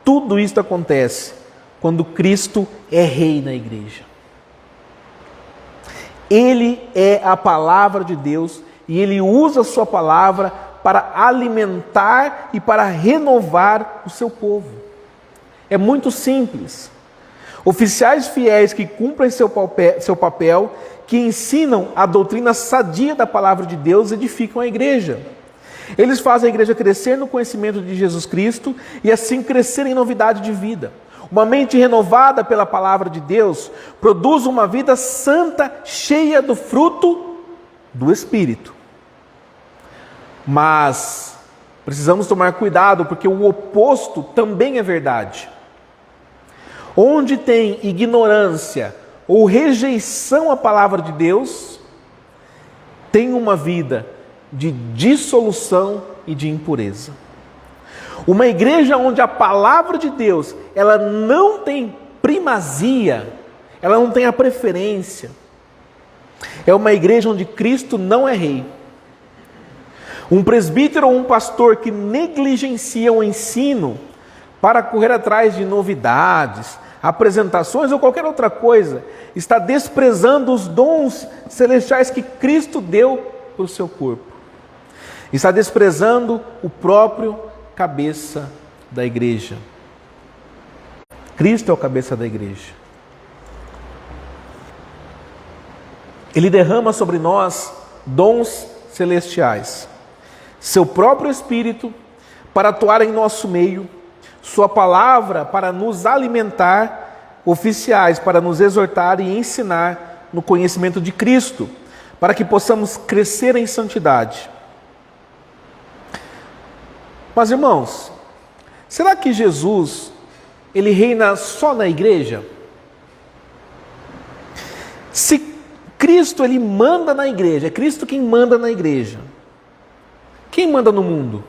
tudo isso acontece quando Cristo é rei na igreja. Ele é a palavra de Deus e ele usa a sua palavra para alimentar e para renovar o seu povo. É muito simples. Oficiais fiéis que cumprem seu papel, que ensinam a doutrina sadia da palavra de Deus, edificam a igreja. Eles fazem a igreja crescer no conhecimento de Jesus Cristo e assim crescer em novidade de vida. Uma mente renovada pela palavra de Deus produz uma vida santa, cheia do fruto do Espírito. Mas precisamos tomar cuidado, porque o oposto também é verdade. Onde tem ignorância ou rejeição à palavra de Deus, tem uma vida de dissolução e de impureza. Uma igreja onde a palavra de Deus, ela não tem primazia, ela não tem a preferência, é uma igreja onde Cristo não é rei. Um presbítero ou um pastor que negligencia o ensino para correr atrás de novidades, apresentações ou qualquer outra coisa, está desprezando os dons celestiais que Cristo deu para o seu corpo. Está desprezando o próprio cabeça da igreja. Cristo é o cabeça da igreja. Ele derrama sobre nós dons celestiais. Seu próprio Espírito para atuar em nosso meio, sua palavra para nos alimentar, oficiais para nos exortar e ensinar no conhecimento de Cristo, para que possamos crescer em santidade. Mas irmãos, será que Jesus, ele reina só na igreja? Se Cristo, ele manda na igreja, é Cristo quem manda na igreja, quem manda no mundo?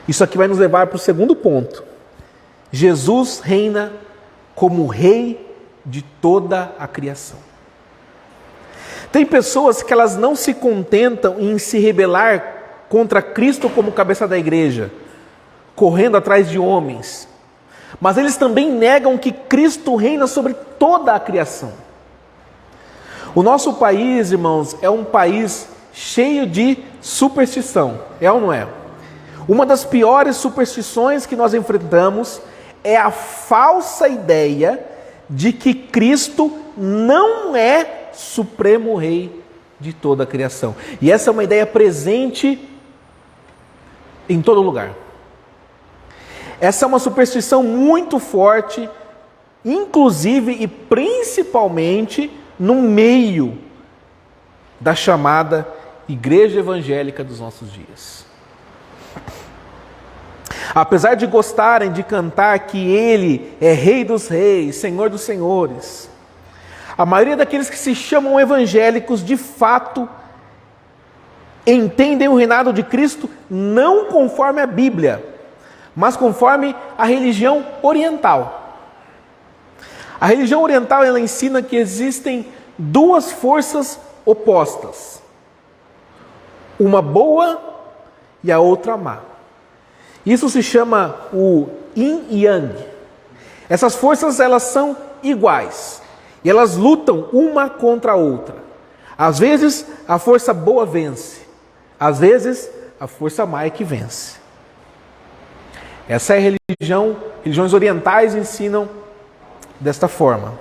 Isso aqui vai nos levar para o segundo ponto. Jesus reina como rei de toda a criação. Tem pessoas que elas não se contentam em se rebelar contra Cristo como cabeça da igreja, correndo atrás de homens. mas eles também negam que Cristo reina sobre toda a criação. O nosso país, irmãos, é um país cheio de superstição, é ou não é? Uma das piores superstições que nós enfrentamos é a falsa ideia de que Cristo não é supremo rei de toda a criação. E essa é uma ideia presente em todo lugar. Essa é uma superstição muito forte, inclusive e principalmente no meio da chamada igreja evangélica dos nossos dias. Apesar de gostarem de cantar que Ele é Rei dos Reis, Senhor dos Senhores, a maioria daqueles que se chamam evangélicos, de fato, entendem o reinado de Cristo não conforme a Bíblia, mas conforme a religião oriental. A religião oriental, ela ensina que existem duas forças opostas, uma boa e a outra má. Isso se chama o Yin e Yang. Essas forças, elas são iguais e elas lutam uma contra a outra. Às vezes a força boa vence, às vezes a força má é que vence. Essa é a religião, religiões orientais ensinam desta forma.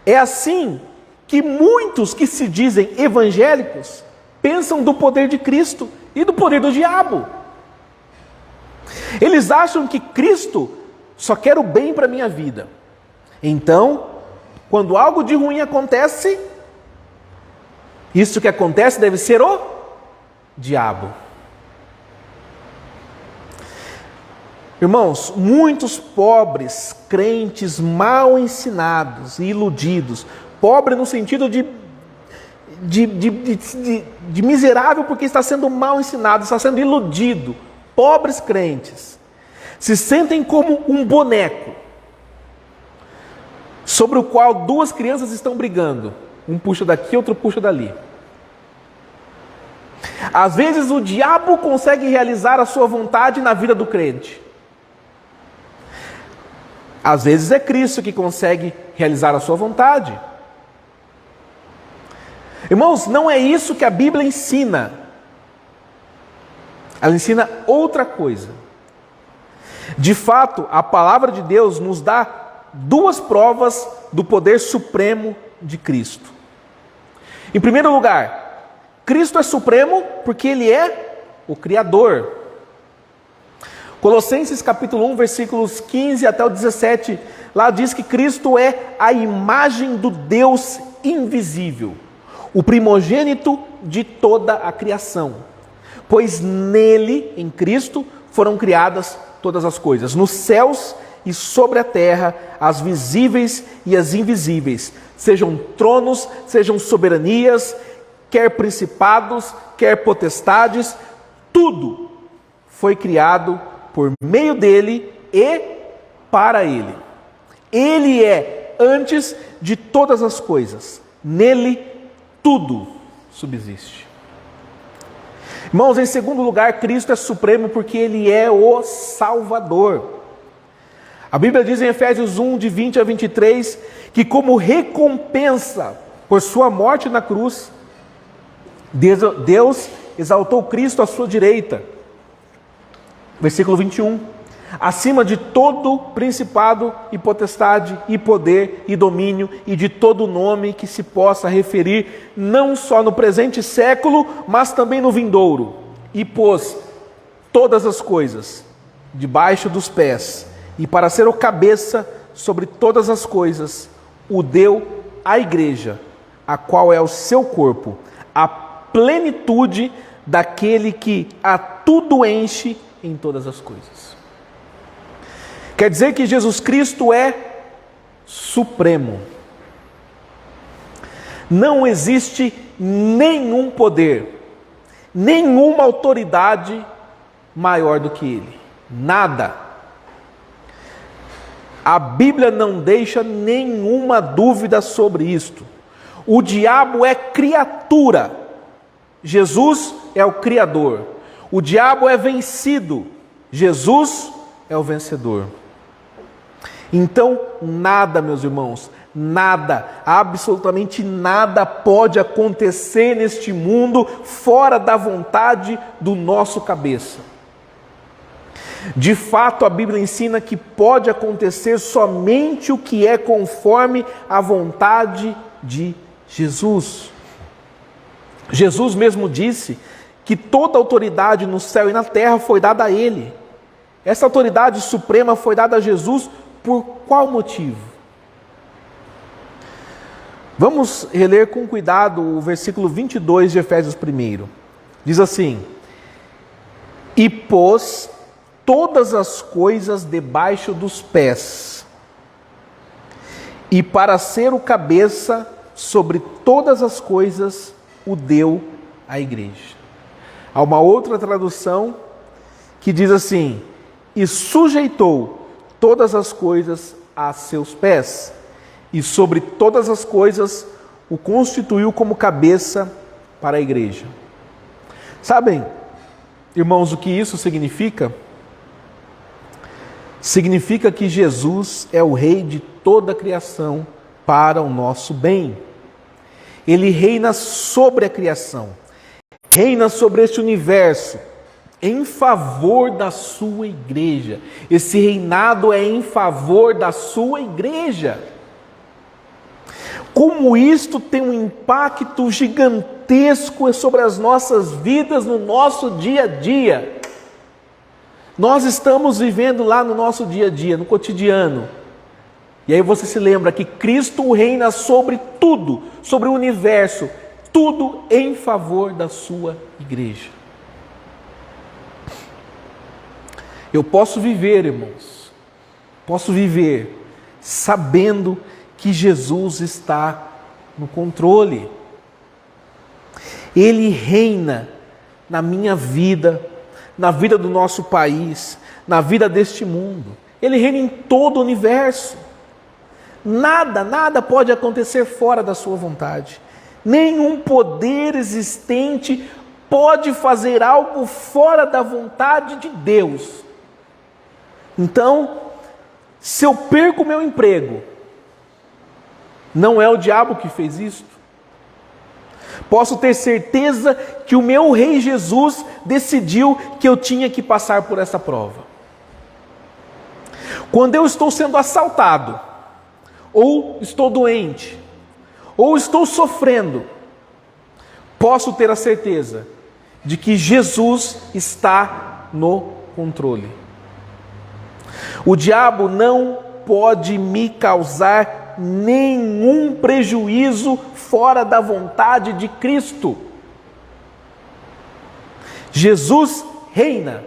É assim que muitos que se dizem evangélicos pensam do poder de Cristo e do poder do diabo. Eles acham que Cristo só quer o bem para a minha vida. Então, quando algo de ruim acontece, isso que acontece deve ser o diabo. Irmãos, muitos pobres, crentes mal ensinados e iludidos, pobre no sentido de miserável porque está sendo mal ensinado, está sendo iludido, pobres crentes, se sentem como um boneco sobre o qual duas crianças estão brigando, um puxa daqui, outro puxa dali. Às vezes o diabo consegue realizar a sua vontade na vida do crente. Às vezes é Cristo que consegue realizar a sua vontade. Irmãos, não é isso que a Bíblia ensina. Ela ensina outra coisa. De fato, a palavra de Deus nos dá duas provas do poder supremo de Cristo. Em primeiro lugar, Cristo é supremo porque Ele é o Criador. Colossenses capítulo 1, versículos 15 até o 17, lá diz que Cristo é a imagem do Deus invisível, o primogênito de toda a criação. Pois nele, em Cristo, foram criadas todas as coisas, nos céus e sobre a terra, as visíveis e as invisíveis, sejam tronos, sejam soberanias, quer principados, quer potestades, tudo foi criado por meio dele e para ele. Ele é antes de todas as coisas, nele tudo subsiste. Irmãos, em segundo lugar, Cristo é supremo porque Ele é o Salvador. A Bíblia diz em Efésios 1, de 20 a 23, que como recompensa por sua morte na cruz, Deus exaltou Cristo à sua direita. Versículo 21. Acima de todo principado e potestade e poder e domínio e de todo nome que se possa referir, não só no presente século, mas também no vindouro. E pôs todas as coisas debaixo dos pés, e para ser o cabeça sobre todas as coisas, o deu à igreja, a qual é o seu corpo, a plenitude daquele que a tudo enche em todas as coisas. Quer dizer que Jesus Cristo é supremo. Não existe nenhum poder, nenhuma autoridade maior do que Ele. Nada. A Bíblia não deixa nenhuma dúvida sobre isto. O diabo é criatura. Jesus é o Criador. O diabo é vencido. Jesus é o vencedor. Então, nada, meus irmãos, nada, absolutamente nada pode acontecer neste mundo fora da vontade do nosso cabeça. De fato, a Bíblia ensina que pode acontecer somente o que é conforme a vontade de Jesus. Jesus mesmo disse que toda autoridade no céu e na terra foi dada a Ele. Essa autoridade suprema foi dada a Jesus por qual motivo? Vamos reler com cuidado o versículo 22 de Efésios 1. Diz assim: e pôs todas as coisas debaixo dos pés, e para ser o cabeça sobre todas as coisas, o deu à igreja. Há uma outra tradução que diz assim: e sujeitou todas as coisas a seus pés, e sobre todas as coisas o constituiu como cabeça para a igreja. Sabem, irmãos, o que isso significa? Significa que Jesus é o Rei de toda a criação para o nosso bem. Ele reina sobre a criação, reina sobre este universo, em favor da sua igreja. Esse reinado é em favor da sua igreja. Como isto tem um impacto gigantesco sobre as nossas vidas, no nosso dia a dia. Nós estamos vivendo lá no nosso dia a dia, no cotidiano. E aí você se lembra que Cristo reina sobre tudo, sobre o universo, tudo em favor da sua igreja. Eu posso viver, irmãos, posso viver sabendo que Jesus está no controle. Ele reina na minha vida, na vida do nosso país, na vida deste mundo. Ele reina em todo o universo. Nada pode acontecer fora da sua vontade. Nenhum poder existente pode fazer algo fora da vontade de Deus. Então, se eu perco o meu emprego, não é o diabo que fez isso. Posso ter certeza que o meu Rei Jesus decidiu que eu tinha que passar por essa prova. Quando eu estou sendo assaltado, ou estou doente, ou estou sofrendo, posso ter a certeza de que Jesus está no controle. O diabo não pode me causar nenhum prejuízo fora da vontade de Cristo. Jesus reina.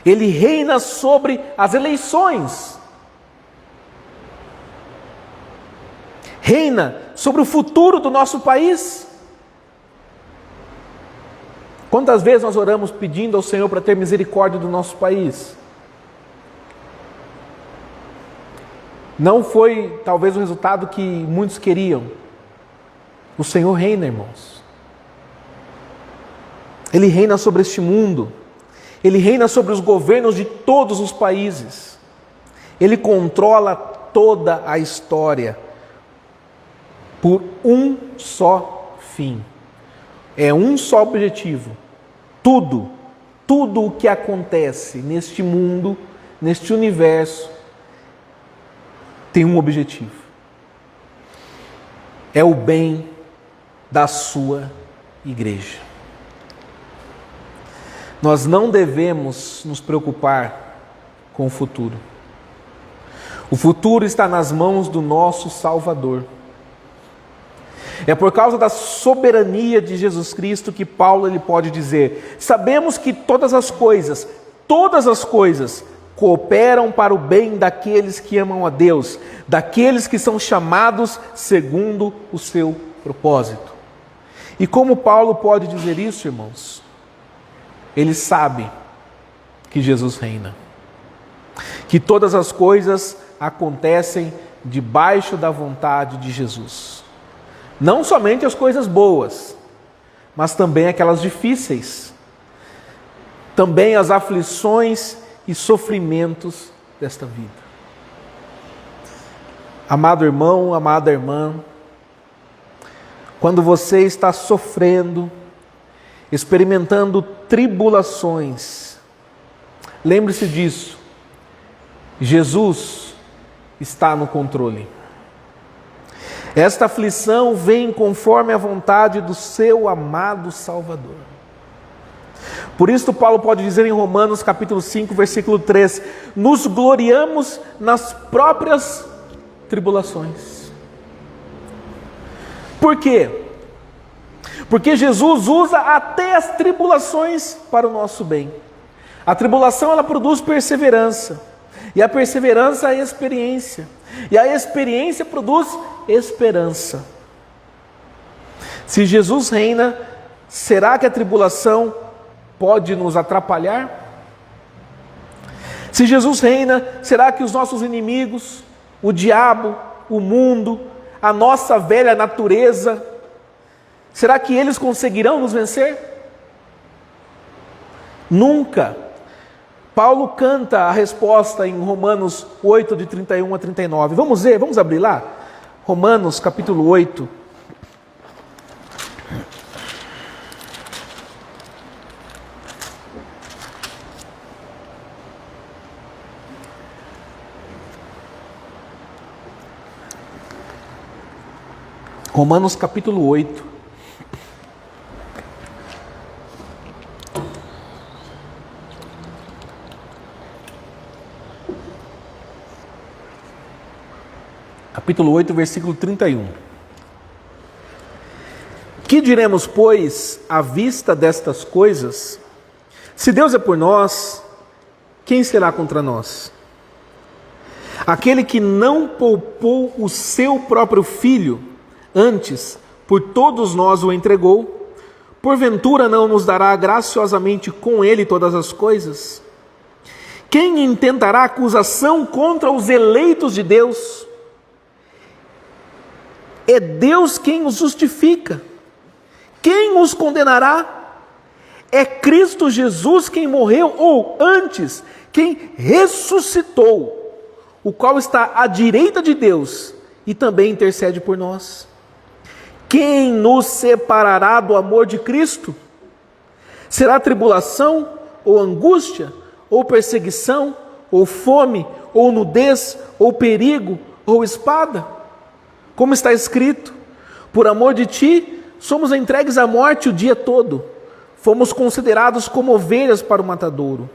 Ele reina sobre as eleições. Reina sobre o futuro do nosso país. Quantas vezes nós oramos pedindo ao Senhor para ter misericórdia do nosso país? Não foi talvez o resultado que muitos queriam. O Senhor reina, irmãos. Ele reina sobre este mundo. Ele reina sobre os governos de todos os países. Ele controla toda a história por um só fim. É um só objetivo. Tudo o que acontece neste mundo, neste universo, tem um objetivo. É o bem da sua igreja. Nós não devemos nos preocupar com o futuro. O futuro está nas mãos do nosso Salvador. É por causa da soberania de Jesus Cristo que Paulo ele pode dizer: sabemos que todas as coisas cooperam para o bem daqueles que amam a Deus, daqueles que são chamados segundo o seu propósito. E como Paulo pode dizer isso, irmãos? Ele sabe que Jesus reina, que todas as coisas acontecem debaixo da vontade de Jesus. Não somente as coisas boas, mas também aquelas difíceis, também as aflições e sofrimentos desta vida. Amado irmão, amada irmã, quando você está sofrendo, experimentando tribulações, lembre-se disso. Jesus está no controle. Esta aflição vem conforme a vontade do seu amado Salvador. Por isso Paulo pode dizer em Romanos capítulo 5, versículo 3, nos gloriamos nas próprias tribulações. Por quê? Porque Jesus usa até as tribulações para o nosso bem. A tribulação, ela produz perseverança, e a perseverança é experiência, e a experiência produz esperança. Se Jesus reina, será que a tribulação pode nos atrapalhar? Se Jesus reina, será que os nossos inimigos, o diabo, o mundo, a nossa velha natureza, será que eles conseguirão nos vencer? Nunca. Paulo canta a resposta em Romanos 8, de 31 a 39. Vamos ver, vamos abrir lá? Romanos capítulo 8. Romanos capítulo 8. Capítulo 8, versículo 31. Que diremos, pois, à vista destas coisas? Se Deus é por nós, quem será contra nós? Aquele que não poupou o seu próprio filho, antes, por todos nós o entregou, porventura não nos dará graciosamente com ele todas as coisas? Quem intentará acusação contra os eleitos de Deus? É Deus quem os justifica. Quem os condenará? É Cristo Jesus quem morreu, ou antes, quem ressuscitou, o qual está à direita de Deus e também intercede por nós. Quem nos separará do amor de Cristo? Será tribulação, ou angústia, ou perseguição, ou fome, ou nudez, ou perigo, ou espada? Como está escrito, por amor de ti, somos entregues à morte o dia todo. Fomos considerados como ovelhas para o matadouro.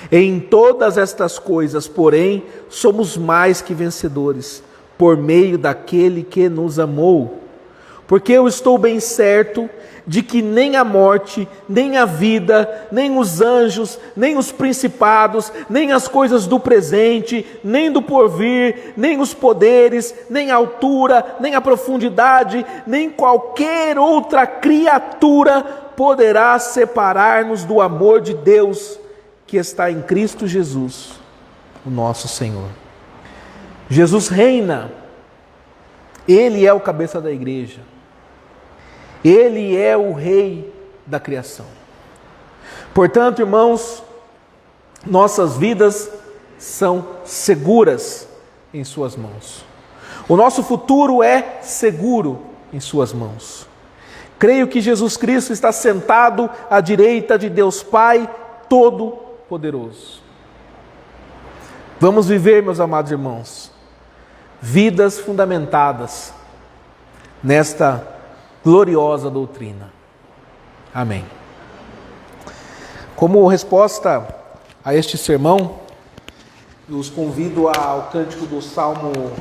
Em todas estas coisas, porém, somos mais que vencedores, por meio daquele que nos amou. Porque eu estou bem certo de que nem a morte, nem a vida, nem os anjos, nem os principados, nem as coisas do presente, nem do porvir, nem os poderes, nem a altura, nem a profundidade, nem qualquer outra criatura poderá separar-nos do amor de Deus que está em Cristo Jesus, o nosso Senhor. Jesus reina, Ele é o cabeça da igreja. Ele é o rei da criação. Portanto, irmãos, nossas vidas são seguras em suas mãos. O nosso futuro é seguro em suas mãos. Creio que Jesus Cristo está sentado à direita de Deus Pai Todo-Poderoso. Vamos viver, meus amados irmãos, vidas fundamentadas nesta gloriosa doutrina. Amém. Como resposta a este sermão, eu os convido ao cântico do Salmo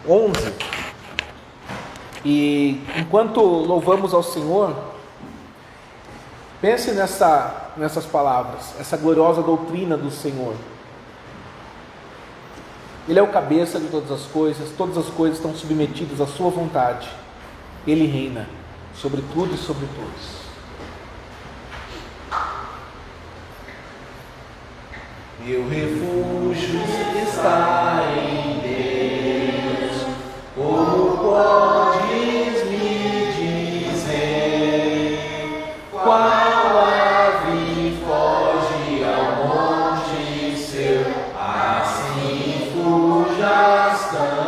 11. E enquanto louvamos ao Senhor, pense nessas palavras, essa gloriosa doutrina do Senhor. Ele é o cabeça de todas as coisas estão submetidas à sua vontade. Ele reina sobre tudo e sobre todos. Meu refúgio está em Deus, como podes me dizer, qual ave foge ao monte seu, assim fujas também.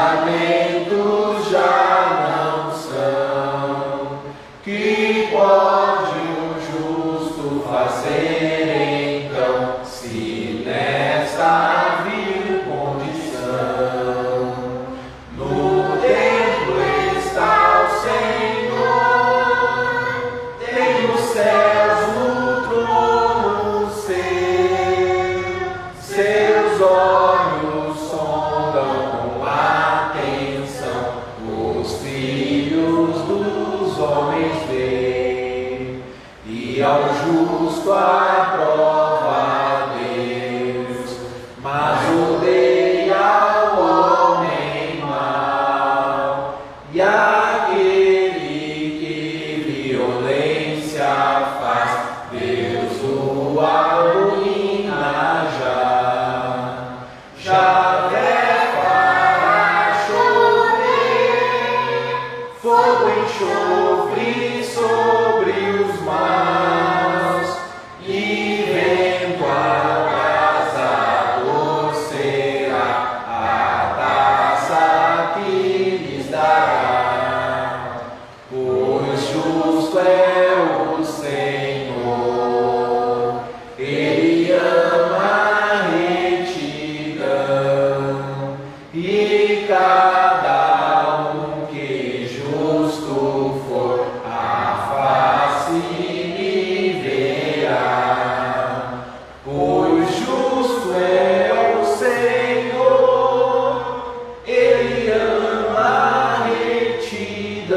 lamentos já não são. Que pode o justo fazer então, se nesta vil condição? No templo está o Senhor, tem os céus no trono seu, seus olhos sondam com atenção, os filhos dos homens veem, e ao justo aprova Deus, mas odeia ao homem mau, e aquele que violência faz, Deus o abomina já. Javé fará chover fogo e enxofre sobre os maus, e vento abrasador será a taça que lhes dará. Pois justo é o Senhor, Ele ama a retidão, e cada um que justo for, a face lhe verá. Pois justo é o Senhor, Ele ama a retidão,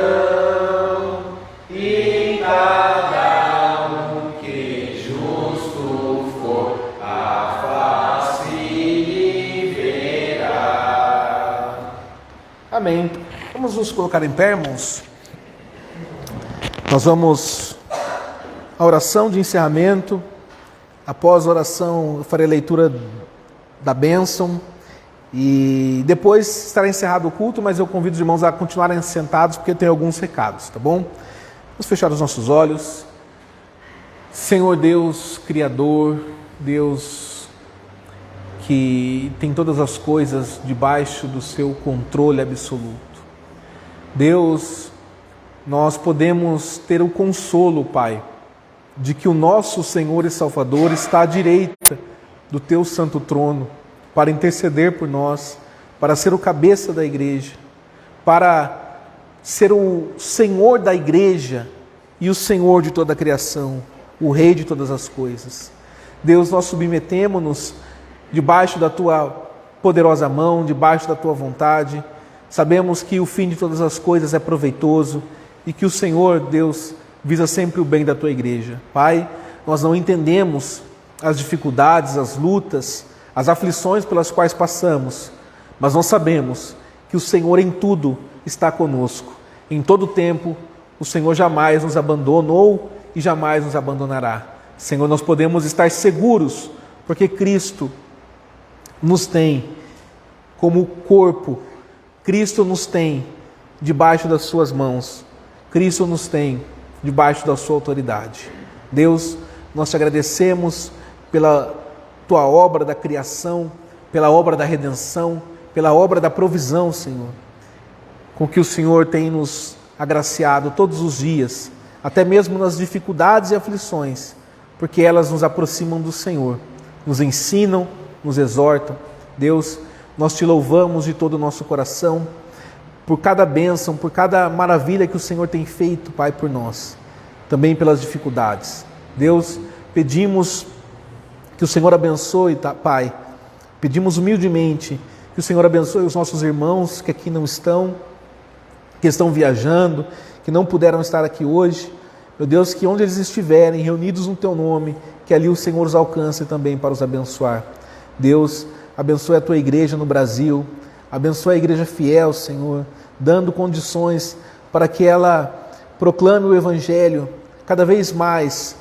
e cada um que justo for, a face lhe verá. Amém. Vamos nos colocar em pé, irmãos. Nós vamos à oração de encerramento. Após a oração, eu farei a leitura da bênção. E depois estará encerrado o culto, mas eu convido os irmãos a continuarem sentados, porque eu tenho alguns recados, tá bom? Vamos fechar os nossos olhos. Senhor Deus, Criador, Deus que tem todas as coisas debaixo do seu controle absoluto. Deus, nós podemos ter o consolo, Pai, de que o nosso Senhor e Salvador está à direita do teu santo trono, para interceder por nós, para ser o cabeça da igreja, para ser o Senhor da igreja e o Senhor de toda a criação, o Rei de todas as coisas. Deus, nós submetemos-nos debaixo da tua poderosa mão, debaixo da tua vontade. Sabemos que o fim de todas as coisas é proveitoso e que o Senhor, Deus, visa sempre o bem da tua igreja. Pai, nós não entendemos as dificuldades, as lutas, as aflições pelas quais passamos, mas nós sabemos que o Senhor em tudo está conosco. Em todo tempo, o Senhor jamais nos abandonou e jamais nos abandonará. Senhor, nós podemos estar seguros, porque Cristo nos tem como corpo, Cristo nos tem debaixo das suas mãos, Cristo nos tem debaixo da sua autoridade. Deus, nós te agradecemos pela tua obra da criação, pela obra da redenção, pela obra da provisão, Senhor, com que o Senhor tem nos agraciado todos os dias, até mesmo nas dificuldades e aflições, porque elas nos aproximam do Senhor, nos ensinam, nos exortam. Deus, nós te louvamos de todo o nosso coração, por cada bênção, por cada maravilha que o Senhor tem feito, Pai, por nós, também pelas dificuldades. Deus, pedimos que o Senhor abençoe, Pai, pedimos humildemente que o Senhor abençoe os nossos irmãos que aqui não estão, que estão viajando, que não puderam estar aqui hoje. Meu Deus, que onde eles estiverem reunidos no Teu nome, que ali o Senhor os alcance também para os abençoar. Deus, abençoe a Tua igreja no Brasil, abençoe a igreja fiel, Senhor, dando condições para que ela proclame o Evangelho cada vez mais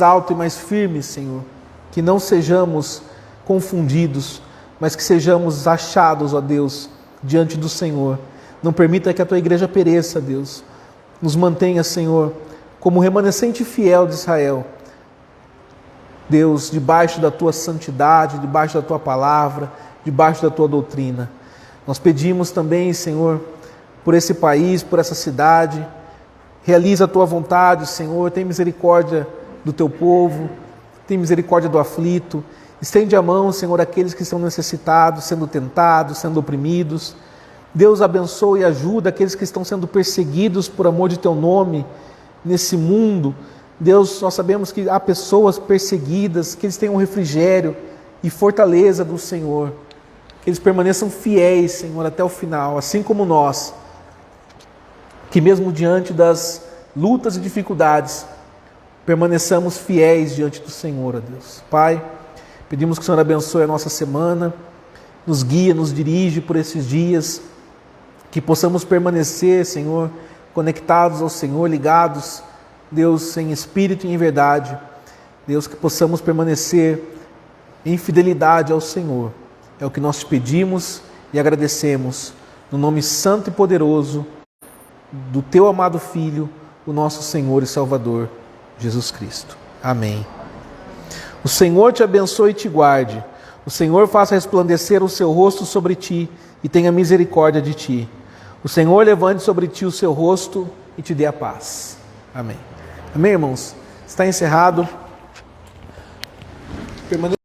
alto e mais firme, Senhor. Que não sejamos confundidos, mas que sejamos achados, ó Deus, diante do Senhor. Não permita que a Tua igreja pereça, Deus. Nos mantenha, Senhor, como remanescente fiel de Israel. Deus, debaixo da Tua santidade, debaixo da Tua palavra, debaixo da Tua doutrina. Nós pedimos também, Senhor, por esse país, por essa cidade. Realiza a Tua vontade, Senhor. Tem misericórdia do Teu povo. Tem misericórdia do aflito. Estende a mão, Senhor, àqueles que estão necessitados, sendo tentados, sendo oprimidos. Deus abençoe e ajuda aqueles que estão sendo perseguidos por amor de Teu nome nesse mundo. Deus, nós sabemos que há pessoas perseguidas, que eles tenham refrigério e fortaleza do Senhor. Que eles permaneçam fiéis, Senhor, até o final, assim como nós. Que mesmo diante das lutas e dificuldades, permaneçamos fiéis diante do Senhor, ó Deus. Pai, pedimos que o Senhor abençoe a nossa semana, nos guie, nos dirige por esses dias, que possamos permanecer, Senhor, conectados ao Senhor, ligados, Deus, em espírito e em verdade. Deus, que possamos permanecer em fidelidade ao Senhor. É o que nós te pedimos e agradecemos, no nome santo e poderoso do Teu amado Filho, o nosso Senhor e Salvador, Jesus Cristo. Amém. O Senhor te abençoe e te guarde. O Senhor faça resplandecer o seu rosto sobre ti e tenha misericórdia de ti. O Senhor levante sobre ti o seu rosto e te dê a paz. Amém. Amém, irmãos? Está encerrado.